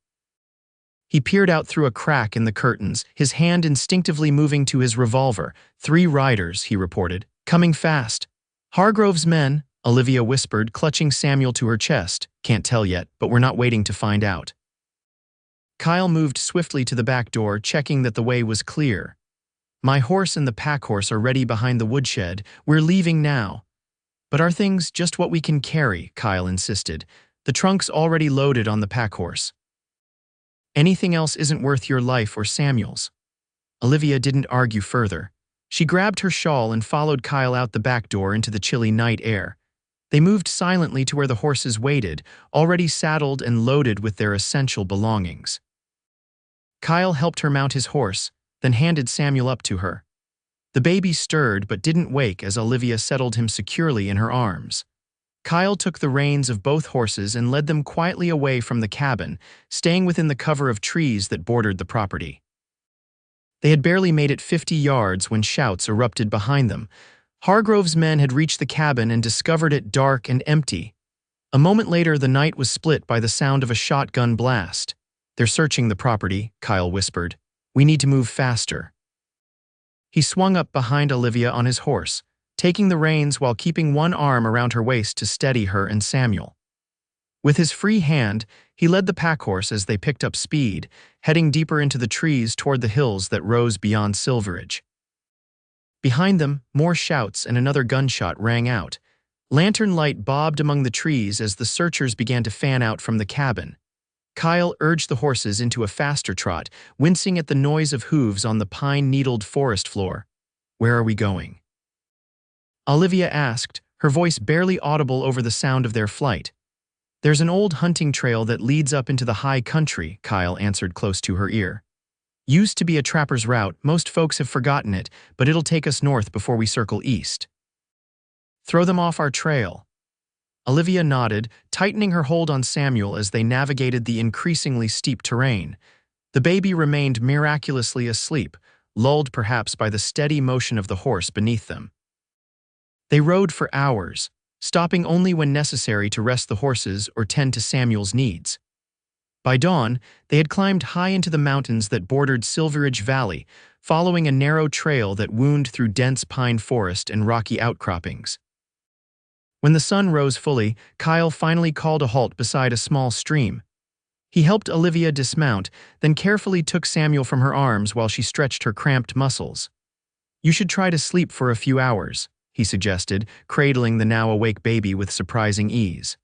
He peered out through a crack in the curtains, his hand instinctively moving to his revolver. "3 riders," he reported, "coming fast." "Hargrove's men," Olivia whispered, clutching Samuel to her chest. "Can't tell yet, but we're not waiting to find out." Kyle moved swiftly to the back door, checking that the way was clear. "My horse and the pack horse are ready behind the woodshed. We're leaving now." "But are things just what we can carry?" Kyle insisted. "The trunk's already loaded on the pack horse." "Anything else isn't worth your life or Samuel's." Olivia didn't argue further. She grabbed her shawl and followed Kyle out the back door into the chilly night air. They moved silently to where the horses waited, already saddled and loaded with their essential belongings. Kyle helped her mount his horse, then handed Samuel up to her. The baby stirred but didn't wake as Olivia settled him securely in her arms. Kyle took the reins of both horses and led them quietly away from the cabin, staying within the cover of trees that bordered the property. They had barely made it 50 yards when shouts erupted behind them. Hargrove's men had reached the cabin and discovered it dark and empty. A moment later, the night was split by the sound of a shotgun blast. "They're searching the property," Kyle whispered. "We need to move faster." He swung up behind Olivia on his horse, taking the reins while keeping one arm around her waist to steady her and Samuel. With his free hand, he led the pack horse as they picked up speed, heading deeper into the trees toward the hills that rose beyond Silveridge. Behind them, more shouts and another gunshot rang out. Lantern light bobbed among the trees as the searchers began to fan out from the cabin. Kyle urged the horses into a faster trot, wincing at the noise of hooves on the pine-needled forest floor. "Where are we going?" Olivia asked, her voice barely audible over the sound of their flight. "There's an old hunting trail that leads up into the high country," Kyle answered close to her ear. "Used to be a trapper's route, most folks have forgotten it, but it'll take us north before we circle east." "Throw them off our trail." Olivia nodded, tightening her hold on Samuel as they navigated the increasingly steep terrain. The baby remained miraculously asleep, lulled perhaps by the steady motion of the horse beneath them. They rode for hours, stopping only when necessary to rest the horses or tend to Samuel's needs. By dawn, they had climbed high into the mountains that bordered Silveridge Valley, following a narrow trail that wound through dense pine forest and rocky outcroppings. When the sun rose fully, Kyle finally called a halt beside a small stream. He helped Olivia dismount, then carefully took Samuel from her arms while she stretched her cramped muscles. "You should try to sleep for a few hours," he suggested, cradling the now awake baby with surprising ease.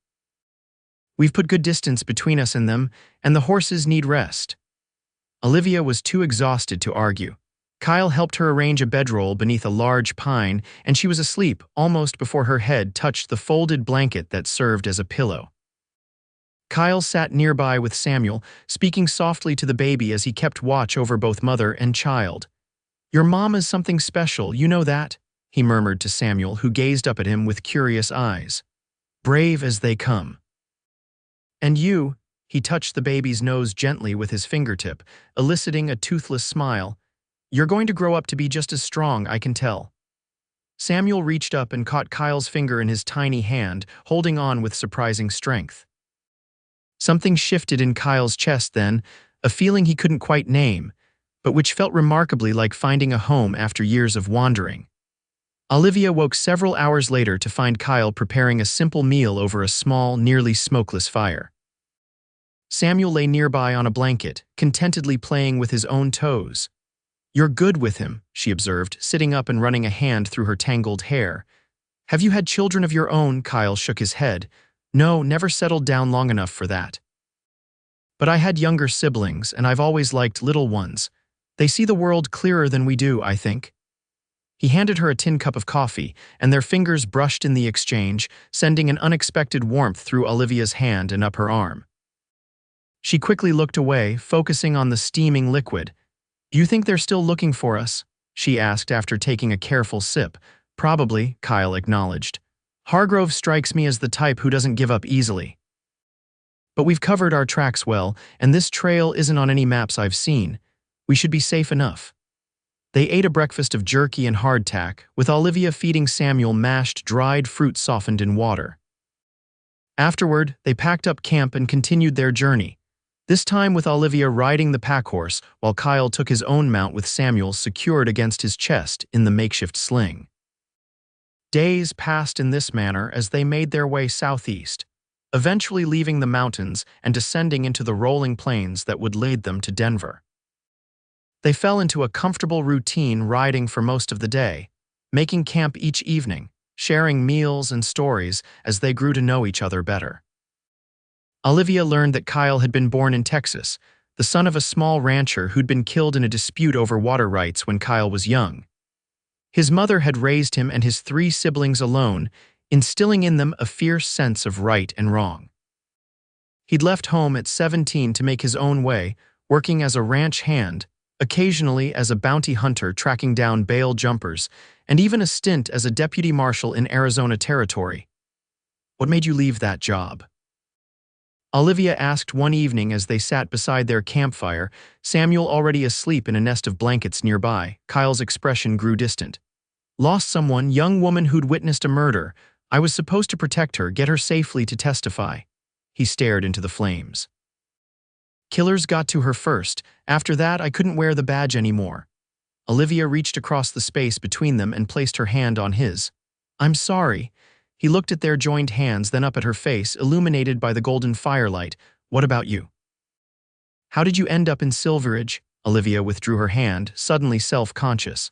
"We've put good distance between us and them, and the horses need rest." Olivia was too exhausted to argue. Kyle helped her arrange a bedroll beneath a large pine, and she was asleep almost before her head touched the folded blanket that served as a pillow. Kyle sat nearby with Samuel, speaking softly to the baby as he kept watch over both mother and child. "Your mom is something special, you know that?" he murmured to Samuel, who gazed up at him with curious eyes. "Brave as they come." "And you," he touched the baby's nose gently with his fingertip, eliciting a toothless smile. "You're going to grow up to be just as strong, I can tell." Samuel reached up and caught Kyle's finger in his tiny hand, holding on with surprising strength. Something shifted in Kyle's chest then, a feeling he couldn't quite name, but which felt remarkably like finding a home after years of wandering. Olivia woke several hours later to find Kyle preparing a simple meal over a small, nearly smokeless fire. Samuel lay nearby on a blanket, contentedly playing with his own toes. "You're good with him," she observed, sitting up and running a hand through her tangled hair. "Have you had children of your own?" Kyle shook his head. "No, never settled down long enough for that." But I had younger siblings, and I've always liked little ones. They see the world clearer than we do, I think. He handed her a tin cup of coffee, and their fingers brushed in the exchange, sending an unexpected warmth through Olivia's hand and up her arm. She quickly looked away, focusing on the steaming liquid. "Do you think they're still looking for us?" she asked after taking a careful sip. "Probably," Kyle acknowledged. "Hargrove strikes me as the type who doesn't give up easily. But we've covered our tracks well, and this trail isn't on any maps I've seen. We should be safe enough." They ate a breakfast of jerky and hardtack, with Olivia feeding Samuel mashed dried fruit softened in water. Afterward, they packed up camp and continued their journey, this time with Olivia riding the packhorse while Kyle took his own mount with Samuel secured against his chest in the makeshift sling. Days passed in this manner as they made their way southeast, eventually leaving the mountains and descending into the rolling plains that would lead them to Denver. They fell into a comfortable routine riding for most of the day, making camp each evening, sharing meals and stories as they grew to know each other better. Olivia learned that Kyle had been born in Texas, the son of a small rancher who'd been killed in a dispute over water rights when Kyle was young. His mother had raised him and his 3 siblings alone, instilling in them a fierce sense of right and wrong. He'd left home at 17 to make his own way, working as a ranch hand, occasionally as a bounty hunter tracking down bail jumpers, and even a stint as a deputy marshal in Arizona Territory. "What made you leave that job?" Olivia asked one evening as they sat beside their campfire, Samuel already asleep in a nest of blankets nearby. Kyle's expression grew distant. "Lost someone, young woman who'd witnessed a murder. I was supposed to protect her, get her safely to testify." He stared into the flames. "Killers got to her first. After that, I couldn't wear the badge anymore." Olivia reached across the space between them and placed her hand on his. "I'm sorry." He looked at their joined hands, then up at her face, illuminated by the golden firelight. "What about you? How did you end up in Silveridge?" Olivia withdrew her hand, suddenly self-conscious.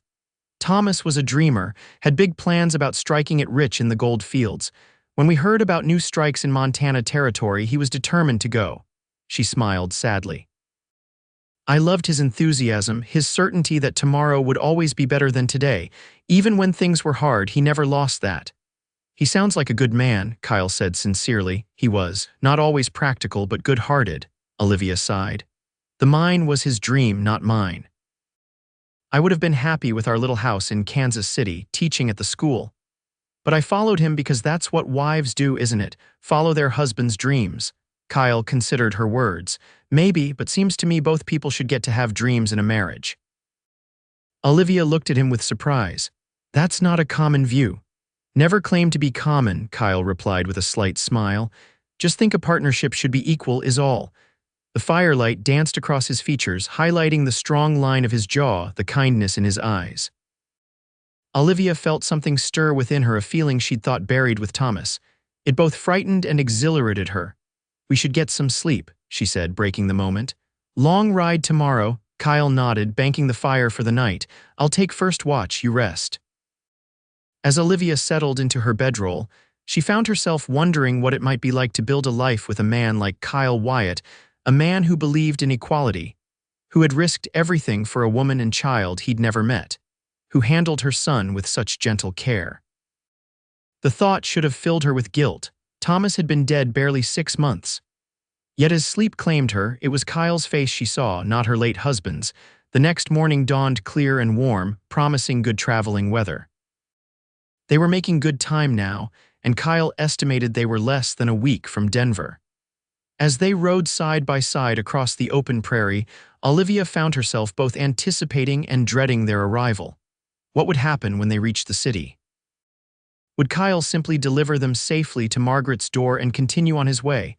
"Thomas was a dreamer, had big plans about striking it rich in the gold fields. When we heard about new strikes in Montana Territory, he was determined to go." She smiled sadly. "I loved his enthusiasm, his certainty that tomorrow would always be better than today. Even when things were hard, he never lost that." "He sounds like a good man," Kyle said sincerely. "He was. Not always practical, but good-hearted," Olivia sighed. "The mine was his dream, not mine. I would have been happy with our little house in Kansas City, teaching at the school. But I followed him because that's what wives do, isn't it? Follow their husbands' dreams." Kyle considered her words. "Maybe, but seems to me both people should get to have dreams in a marriage." Olivia looked at him with surprise. "That's not a common view." "Never claimed to be common," Kyle replied with a slight smile. "Just think a partnership should be equal is all." The firelight danced across his features, highlighting the strong line of his jaw, the kindness in his eyes. Olivia felt something stir within her, a feeling she'd thought buried with Thomas. It both frightened and exhilarated her. "We should get some sleep," she said, breaking the moment. "Long ride tomorrow," Kyle nodded, banking the fire for the night. "I'll take first watch, you rest." As Olivia settled into her bedroll, she found herself wondering what it might be like to build a life with a man like Kyle Wyatt, a man who believed in equality, who had risked everything for a woman and child he'd never met, who handled her son with such gentle care. The thought should have filled her with guilt. Thomas had been dead barely 6 months. Yet as sleep claimed her, it was Kyle's face she saw, not her late husband's. The next morning dawned clear and warm, promising good traveling weather. They were making good time now, and Kyle estimated they were less than a week from Denver. As they rode side by side across the open prairie, Olivia found herself both anticipating and dreading their arrival. What would happen when they reached the city? Would Kyle simply deliver them safely to Margaret's door and continue on his way?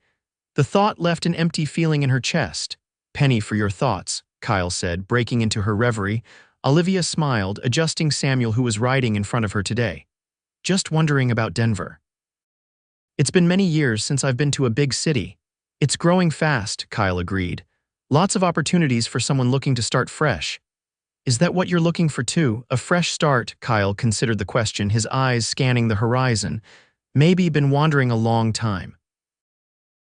The thought left an empty feeling in her chest. "Penny for your thoughts," Kyle said, breaking into her reverie. Olivia smiled, adjusting Samuel, who was riding in front of her today. "Just wondering about Denver. It's been many years since I've been to a big city." "It's growing fast," Kyle agreed. "Lots of opportunities for someone looking to start fresh." "Is that what you're looking for too? A fresh start?" Kyle considered the question, his eyes scanning the horizon. "Maybe been wandering a long time."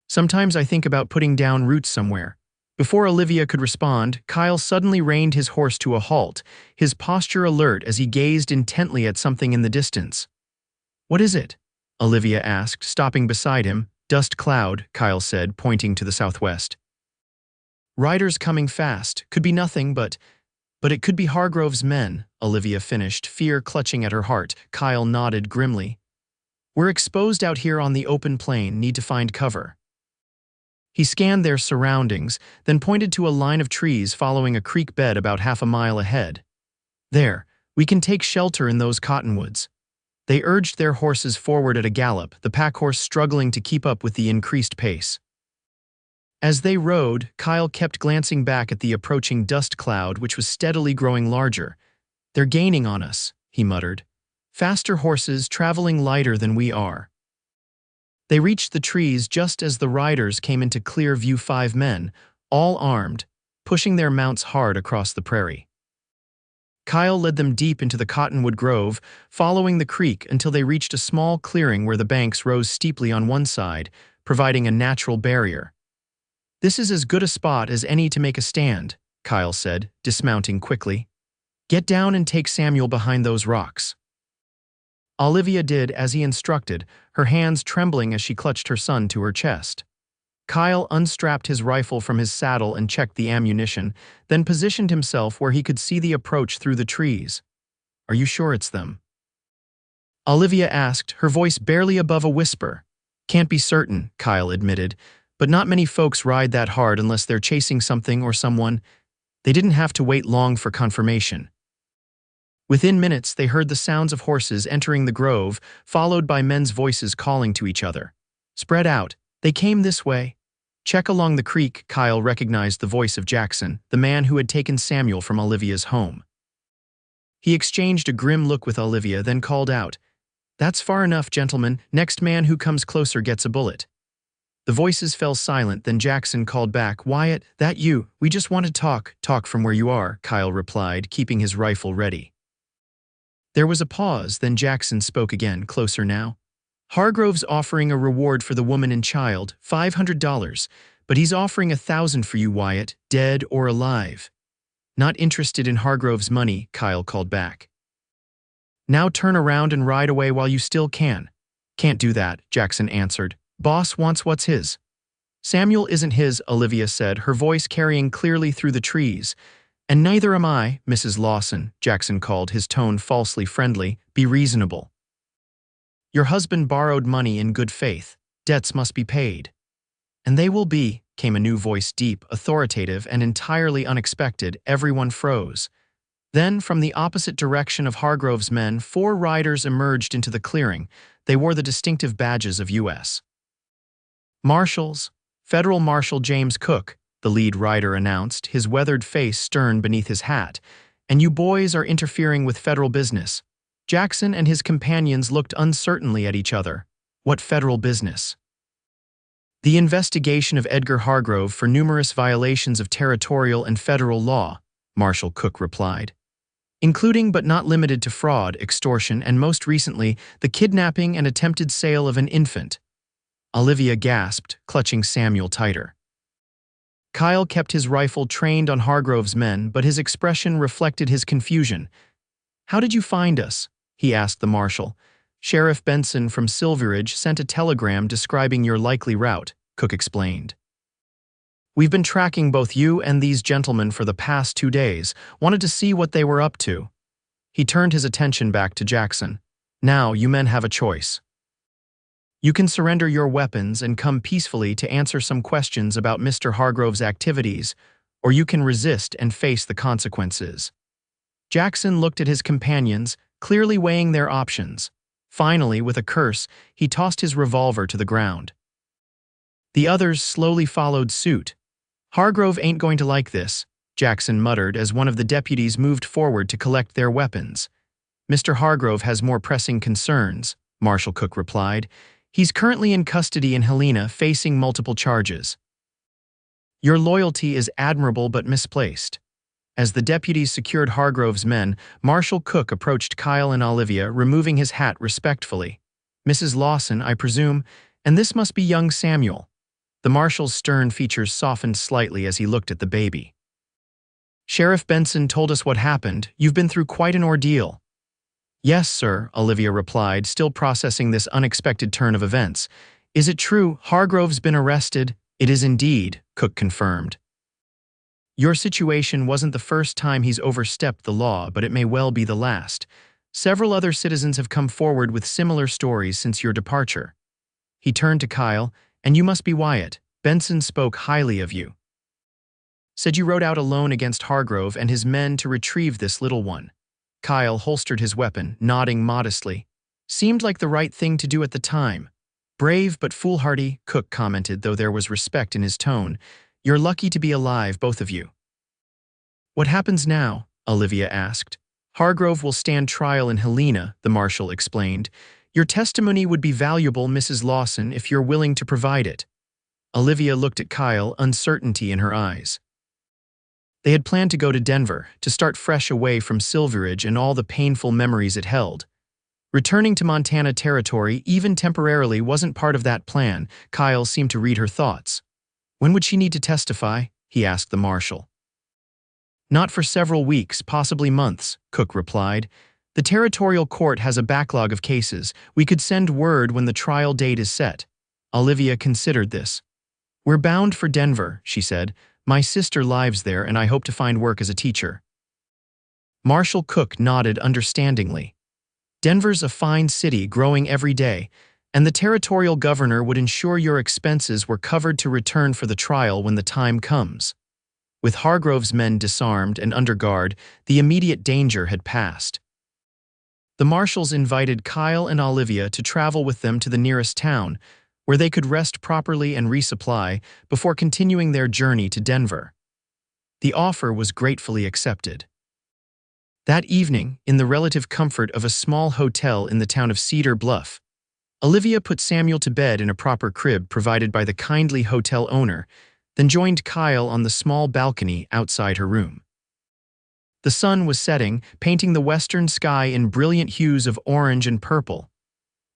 Sometimes I think about putting down roots somewhere. Before Olivia could respond, Kyle suddenly reined his horse to a halt, his posture alert as he gazed intently at something in the distance. "What is it?" Olivia asked, stopping beside him. "Dust cloud," Kyle said, pointing to the southwest. "Riders coming fast. Could be nothing, but it could be Hargrove's men," Olivia finished, fear clutching at her heart. Kyle nodded grimly. "We're exposed out here on the open plain, need to find cover." He scanned their surroundings, then pointed to a line of trees following a creek bed about half a mile ahead. "There, we can take shelter in those cottonwoods." They urged their horses forward at a gallop, the pack horse struggling to keep up with the increased pace. As they rode, Kyle kept glancing back at the approaching dust cloud, which was steadily growing larger. "They're gaining on us," he muttered. "Faster horses traveling lighter than we are." They reached the trees just as the riders came into clear view. 5 men, all armed, pushing their mounts hard across the prairie. Kyle led them deep into the cottonwood grove, following the creek until they reached a small clearing where the banks rose steeply on one side, providing a natural barrier. "This is as good a spot as any to make a stand," Kyle said, dismounting quickly. "Get down and take Samuel behind those rocks." Olivia did as he instructed, her hands trembling as she clutched her son to her chest. Kyle unstrapped his rifle from his saddle and checked the ammunition, then positioned himself where he could see the approach through the trees. "Are you sure it's them?" Olivia asked, her voice barely above a whisper. "Can't be certain," Kyle admitted, "but not many folks ride that hard unless they're chasing something or someone." They didn't have to wait long for confirmation. Within minutes, they heard the sounds of horses entering the grove, followed by men's voices calling to each other. "Spread out. They came this way." "Check along the creek." Kyle recognized the voice of Jackson, the man who had taken Samuel from Olivia's home. He exchanged a grim look with Olivia, then called out, "That's far enough, gentlemen. Next man who comes closer gets a bullet." The voices fell silent, then Jackson called back, "Wyatt, that you? We just want to talk." "Talk from where you are," Kyle replied, keeping his rifle ready. There was a pause, then Jackson spoke again, closer now. "Hargrove's offering a reward for the woman and child, $500, but he's offering $1,000 for you, Wyatt, dead or alive." "Not interested in Hargrove's money," Kyle called back. "Now turn around and ride away while you still can." "Can't do that," Jackson answered. "Boss wants what's his." "Samuel isn't his," Olivia said, her voice carrying clearly through the trees. "And neither am I, Mrs. Lawson," Jackson called, his tone falsely friendly. "Be reasonable. Your husband borrowed money in good faith. Debts must be paid." "And they will be," came a new voice, deep, authoritative, and entirely unexpected. Everyone froze. Then, from the opposite direction of Hargrove's men, 4 riders emerged into the clearing. They wore the distinctive badges of U.S. Marshals. "Federal Marshal James Cook," the lead rider announced, his weathered face stern beneath his hat. "And you boys are interfering with federal business." Jackson and his companions looked uncertainly at each other. "What federal business?" "The investigation of Edgar Hargrove for numerous violations of territorial and federal law," Marshal Cook replied. "Including but not limited to fraud, extortion, and most recently, the kidnapping and attempted sale of an infant." Olivia gasped, clutching Samuel tighter. Kyle kept his rifle trained on Hargrove's men, but his expression reflected his confusion. "How did you find us?" he asked the marshal. "Sheriff Benson from Silveridge sent a telegram describing your likely route," Cook explained. "We've been tracking both you and these gentlemen for the past 2 days, wanted to see what they were up to." He turned his attention back to Jackson. "Now, you men have a choice. You can surrender your weapons and come peacefully to answer some questions about Mr. Hargrove's activities, or you can resist and face the consequences." Jackson looked at his companions, clearly weighing their options. Finally, with a curse, he tossed his revolver to the ground. The others slowly followed suit. "Hargrove ain't going to like this," Jackson muttered as one of the deputies moved forward to collect their weapons. "Mr. Hargrove has more pressing concerns," Marshal Cook replied. "He's currently in custody in Helena, facing multiple charges." "Your loyalty is admirable but misplaced." As the deputies secured Hargrove's men, Marshal Cook approached Kyle and Olivia, removing his hat respectfully. "Mrs. Lawson, I presume, and this must be young Samuel." The marshal's stern features softened slightly as he looked at the baby. "Sheriff Benson told us what happened. You've been through quite an ordeal." "Yes, sir," Olivia replied, still processing this unexpected turn of events. "Is it true Hargrove's been arrested?" "It is indeed," Cook confirmed. "Your situation wasn't the first time he's overstepped the law, but it may well be the last. Several other citizens have come forward with similar stories since your departure." He turned to Kyle. "And you must be Wyatt. Benson spoke highly of you. Said you rode out alone against Hargrove and his men to retrieve this little one." Kyle holstered his weapon, nodding modestly. "Seemed like the right thing to do at the time." "Brave but foolhardy," Cook commented, though there was respect in his tone. "You're lucky to be alive, both of you." "What happens now?" Olivia asked. "Hargrove will stand trial in Helena," the marshal explained. "Your testimony would be valuable, Mrs. Lawson, if you're willing to provide it." Olivia looked at Kyle, uncertainty in her eyes. They had planned to go to Denver, to start fresh away from Silveridge and all the painful memories it held. Returning to Montana territory, even temporarily, wasn't part of that plan. Kyle seemed to read her thoughts. "When would she need to testify?" he asked the marshal. "Not for several weeks, possibly months," Cook replied. "The territorial court has a backlog of cases. We could send word when the trial date is set." Olivia considered this. "We're bound for Denver," she said. "My sister lives there, and I hope to find work as a teacher." Marshal Cook nodded understandingly. "Denver's a fine city, growing every day, and the territorial governor would ensure your expenses were covered to return for the trial when the time comes." With Hargrove's men disarmed and under guard, the immediate danger had passed. The marshals invited Kyle and Olivia to travel with them to the nearest town, where they could rest properly and resupply before continuing their journey to Denver. The offer was gratefully accepted. That evening, in the relative comfort of a small hotel in the town of Cedar Bluff, Olivia put Samuel to bed in a proper crib provided by the kindly hotel owner, then joined Kyle on the small balcony outside her room. The sun was setting, painting the western sky in brilliant hues of orange and purple.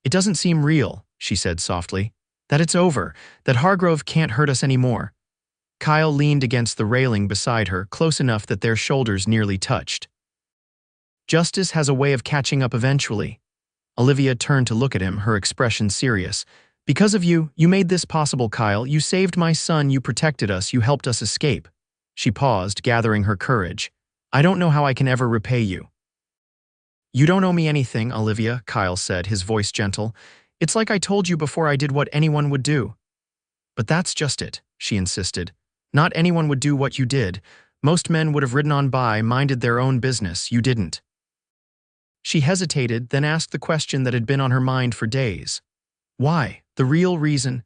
"It doesn't seem real," she said softly. "That it's over, that Hargrove can't hurt us anymore." Kyle leaned against the railing beside her, close enough that their shoulders nearly touched. "Justice has a way of catching up eventually." Olivia turned to look at him, her expression serious. "Because of you, you made this possible, Kyle. You saved my son, you protected us, you helped us escape." She paused, gathering her courage. "I don't know how I can ever repay you." "You don't owe me anything, Olivia," Kyle said, his voice gentle. "It's like I told you before, I did what anyone would do." "But that's just it," she insisted. "Not anyone would do what you did. Most men would have ridden on by, minded their own business. You didn't." She hesitated, then asked the question that had been on her mind for days. "Why? The real reason?"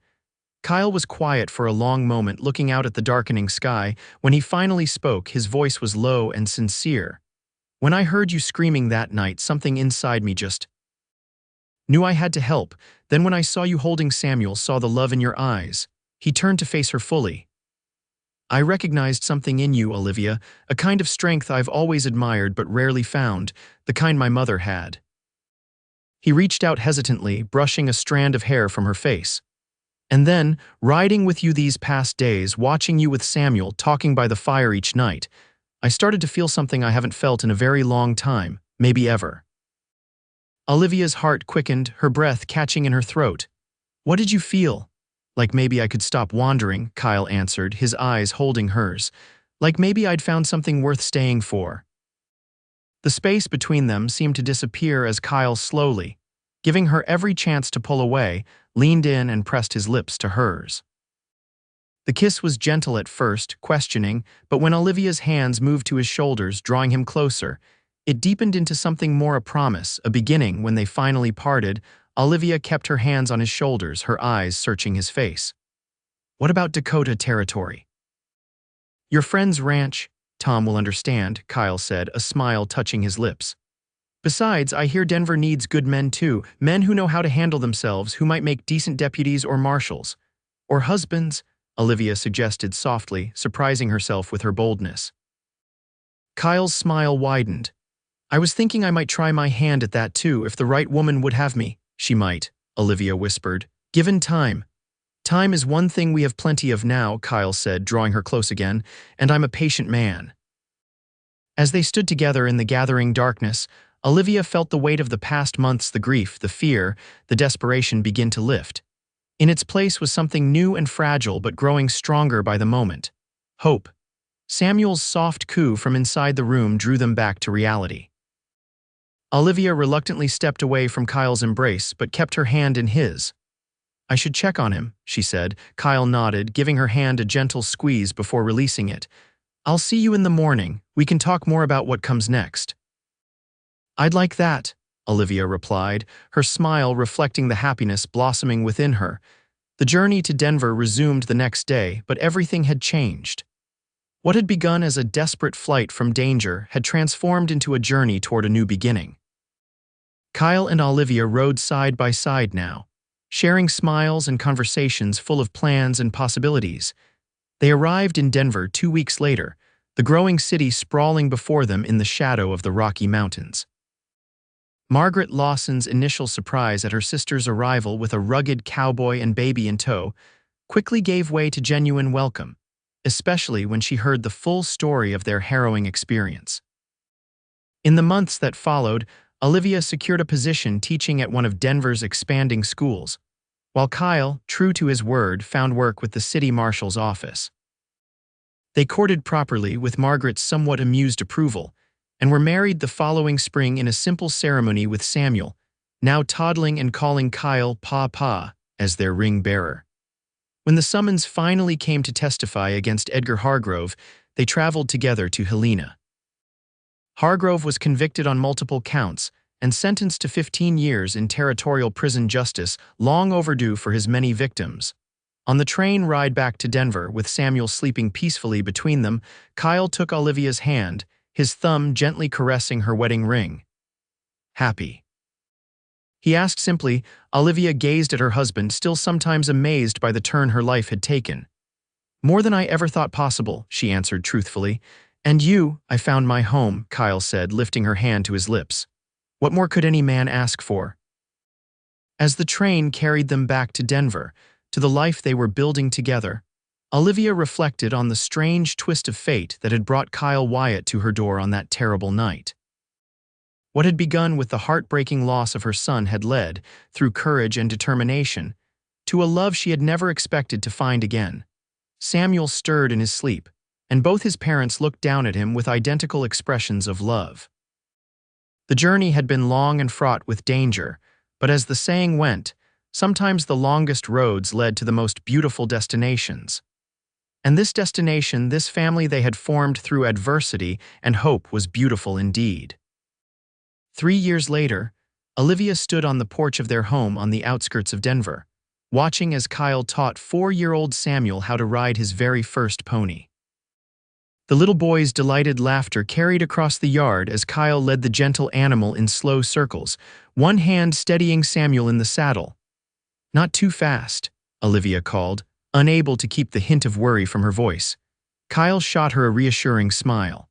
Kyle was quiet for a long moment, looking out at the darkening sky. When he finally spoke, his voice was low and sincere. "When I heard you screaming that night, something inside me just knew I had to help. Then when I saw you holding Samuel, saw the love in your eyes." He turned to face her fully. "I recognized something in you, Olivia, a kind of strength I've always admired but rarely found, the kind my mother had." He reached out hesitantly, brushing a strand of hair from her face. "And then, riding with you these past days, watching you with Samuel, talking by the fire each night, I started to feel something I haven't felt in a very long time, maybe ever." Olivia's heart quickened, her breath catching in her throat. "What did you feel?" "Like maybe I could stop wandering," Kyle answered, his eyes holding hers. "Like maybe I'd found something worth staying for." The space between them seemed to disappear as Kyle slowly, giving her every chance to pull away, leaned in and pressed his lips to hers. The kiss was gentle at first, questioning, but when Olivia's hands moved to his shoulders, drawing him closer, it deepened into something more, a promise, a beginning. When they finally parted, Olivia kept her hands on his shoulders, her eyes searching his face. "What about Dakota territory?" "Your friend's ranch. Tom will understand," Kyle said, a smile touching his lips. "Besides, I hear Denver needs good men too, men who know how to handle themselves, who might make decent deputies or marshals. Or husbands," Olivia suggested softly, surprising herself with her boldness. Kyle's smile widened. "I was thinking I might try my hand at that too, if the right woman would have me." "She might," Olivia whispered. "Given time." Time is one thing we have plenty of now, Kyle said, drawing her close again, and I'm a patient man. As they stood together in the gathering darkness, Olivia felt the weight of the past months, the grief, the fear, the desperation begin to lift. In its place was something new and fragile but growing stronger by the moment. Hope. Samuel's soft coo from inside the room drew them back to reality. Olivia reluctantly stepped away from Kyle's embrace but kept her hand in his. I should check on him, she said. Kyle nodded, giving her hand a gentle squeeze before releasing it. I'll see you in the morning. We can talk more about what comes next. I'd like that, Olivia replied, her smile reflecting the happiness blossoming within her. The journey to Denver resumed the next day, but everything had changed. What had begun as a desperate flight from danger had transformed into a journey toward a new beginning. Kyle and Olivia rode side by side now, sharing smiles and conversations full of plans and possibilities. They arrived in Denver 2 weeks later, the growing city sprawling before them in the shadow of the Rocky Mountains. Margaret Lawson's initial surprise at her sister's arrival with a rugged cowboy and baby in tow quickly gave way to genuine welcome, especially when she heard the full story of their harrowing experience. In the months that followed, Olivia secured a position teaching at one of Denver's expanding schools, while Kyle, true to his word, found work with the city marshal's office. They courted properly with Margaret's somewhat amused approval, and were married the following spring in a simple ceremony with Samuel, now toddling and calling Kyle Pa, as their ring bearer. When the summons finally came to testify against Edgar Hargrove, they traveled together to Helena. Hargrove was convicted on multiple counts and sentenced to 15 years in territorial prison justice, long overdue for his many victims. On the train ride back to Denver, with Samuel sleeping peacefully between them, Kyle took Olivia's hand, his thumb gently caressing her wedding ring. Happy? He asked simply. Olivia gazed at her husband, still sometimes amazed by the turn her life had taken. More than I ever thought possible, she answered truthfully. And you, I found my home, Kyle said, lifting her hand to his lips. What more could any man ask for? As the train carried them back to Denver, to the life they were building together, Olivia reflected on the strange twist of fate that had brought Kyle Wyatt to her door on that terrible night. What had begun with the heartbreaking loss of her son had led, through courage and determination, to a love she had never expected to find again. Samuel stirred in his sleep, and both his parents looked down at him with identical expressions of love. The journey had been long and fraught with danger, but as the saying went, sometimes the longest roads led to the most beautiful destinations. And this destination, this family they had formed through adversity and hope, was beautiful indeed. 3 years later, Olivia stood on the porch of their home on the outskirts of Denver, watching as Kyle taught 4-year-old Samuel how to ride his very first pony. The little boy's delighted laughter carried across the yard as Kyle led the gentle animal in slow circles, one hand steadying Samuel in the saddle. Not too fast, Olivia called, unable to keep the hint of worry from her voice. Kyle shot her a reassuring smile.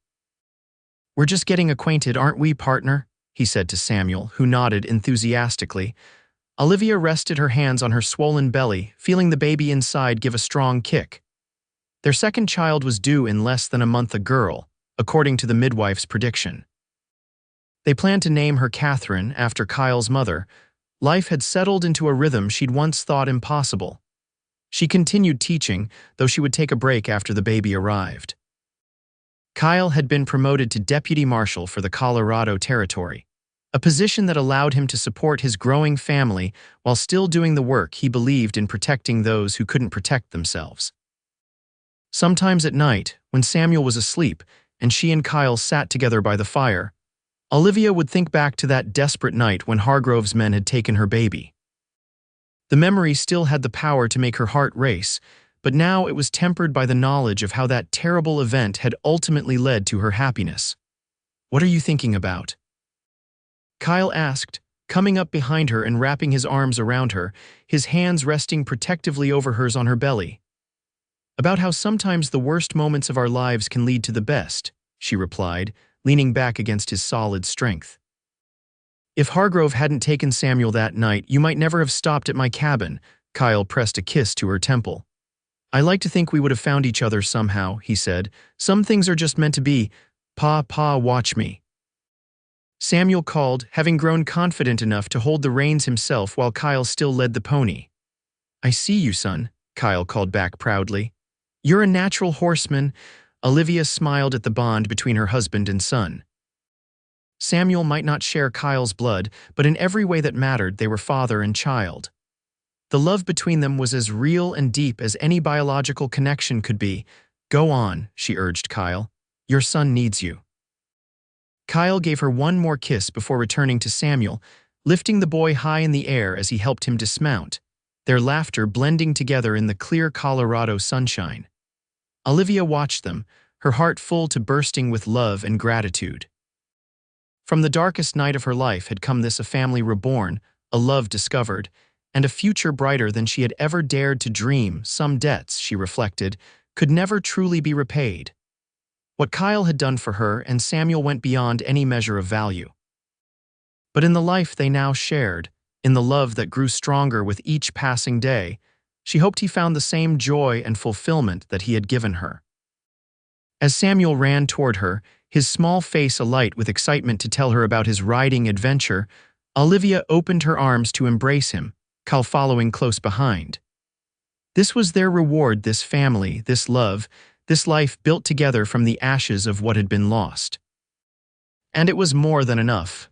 We're just getting acquainted, aren't we, partner? He said to Samuel, who nodded enthusiastically. Olivia rested her hands on her swollen belly, feeling the baby inside give a strong kick. Their second child was due in less than a month, a girl, according to the midwife's prediction. They planned to name her Catherine, after Kyle's mother. Life had settled into a rhythm she'd once thought impossible. She continued teaching, though she would take a break after the baby arrived. Kyle had been promoted to deputy marshal for the Colorado Territory, a position that allowed him to support his growing family while still doing the work he believed in, protecting those who couldn't protect themselves. Sometimes at night, when Samuel was asleep and she and Kyle sat together by the fire, Olivia would think back to that desperate night when Hargrove's men had taken her baby. The memory still had the power to make her heart race, but now it was tempered by the knowledge of how that terrible event had ultimately led to her happiness. What are you thinking about? Kyle asked, coming up behind her and wrapping his arms around her, his hands resting protectively over hers on her belly. About how sometimes the worst moments of our lives can lead to the best, she replied, leaning back against his solid strength. If Hargrove hadn't taken Samuel that night, you might never have stopped at my cabin, Kyle pressed a kiss to her temple. "I like to think we would have found each other somehow," he said. "Some things are just meant to be. Pa, watch me." Samuel called, having grown confident enough to hold the reins himself while Kyle still led the pony. "I see you, son," Kyle called back proudly. "You're a natural horseman." Olivia smiled at the bond between her husband and son. Samuel might not share Kyle's blood, but in every way that mattered, they were father and child. The love between them was as real and deep as any biological connection could be. "Go on," she urged Kyle. "Your son needs you." Kyle gave her one more kiss before returning to Samuel, lifting the boy high in the air as he helped him dismount, their laughter blending together in the clear Colorado sunshine. Olivia watched them, her heart full to bursting with love and gratitude. From the darkest night of her life had come this: a family reborn, a love discovered, and a future brighter than she had ever dared to dream. Some debts, she reflected, could never truly be repaid. What Kyle had done for her and Samuel went beyond any measure of value. But in the life they now shared, in the love that grew stronger with each passing day, she hoped he found the same joy and fulfillment that he had given her. As Samuel ran toward her, his small face alight with excitement to tell her about his riding adventure, Olivia opened her arms to embrace him, Kyle following close behind. This was their reward, this family, this love, this life built together from the ashes of what had been lost. And it was more than enough.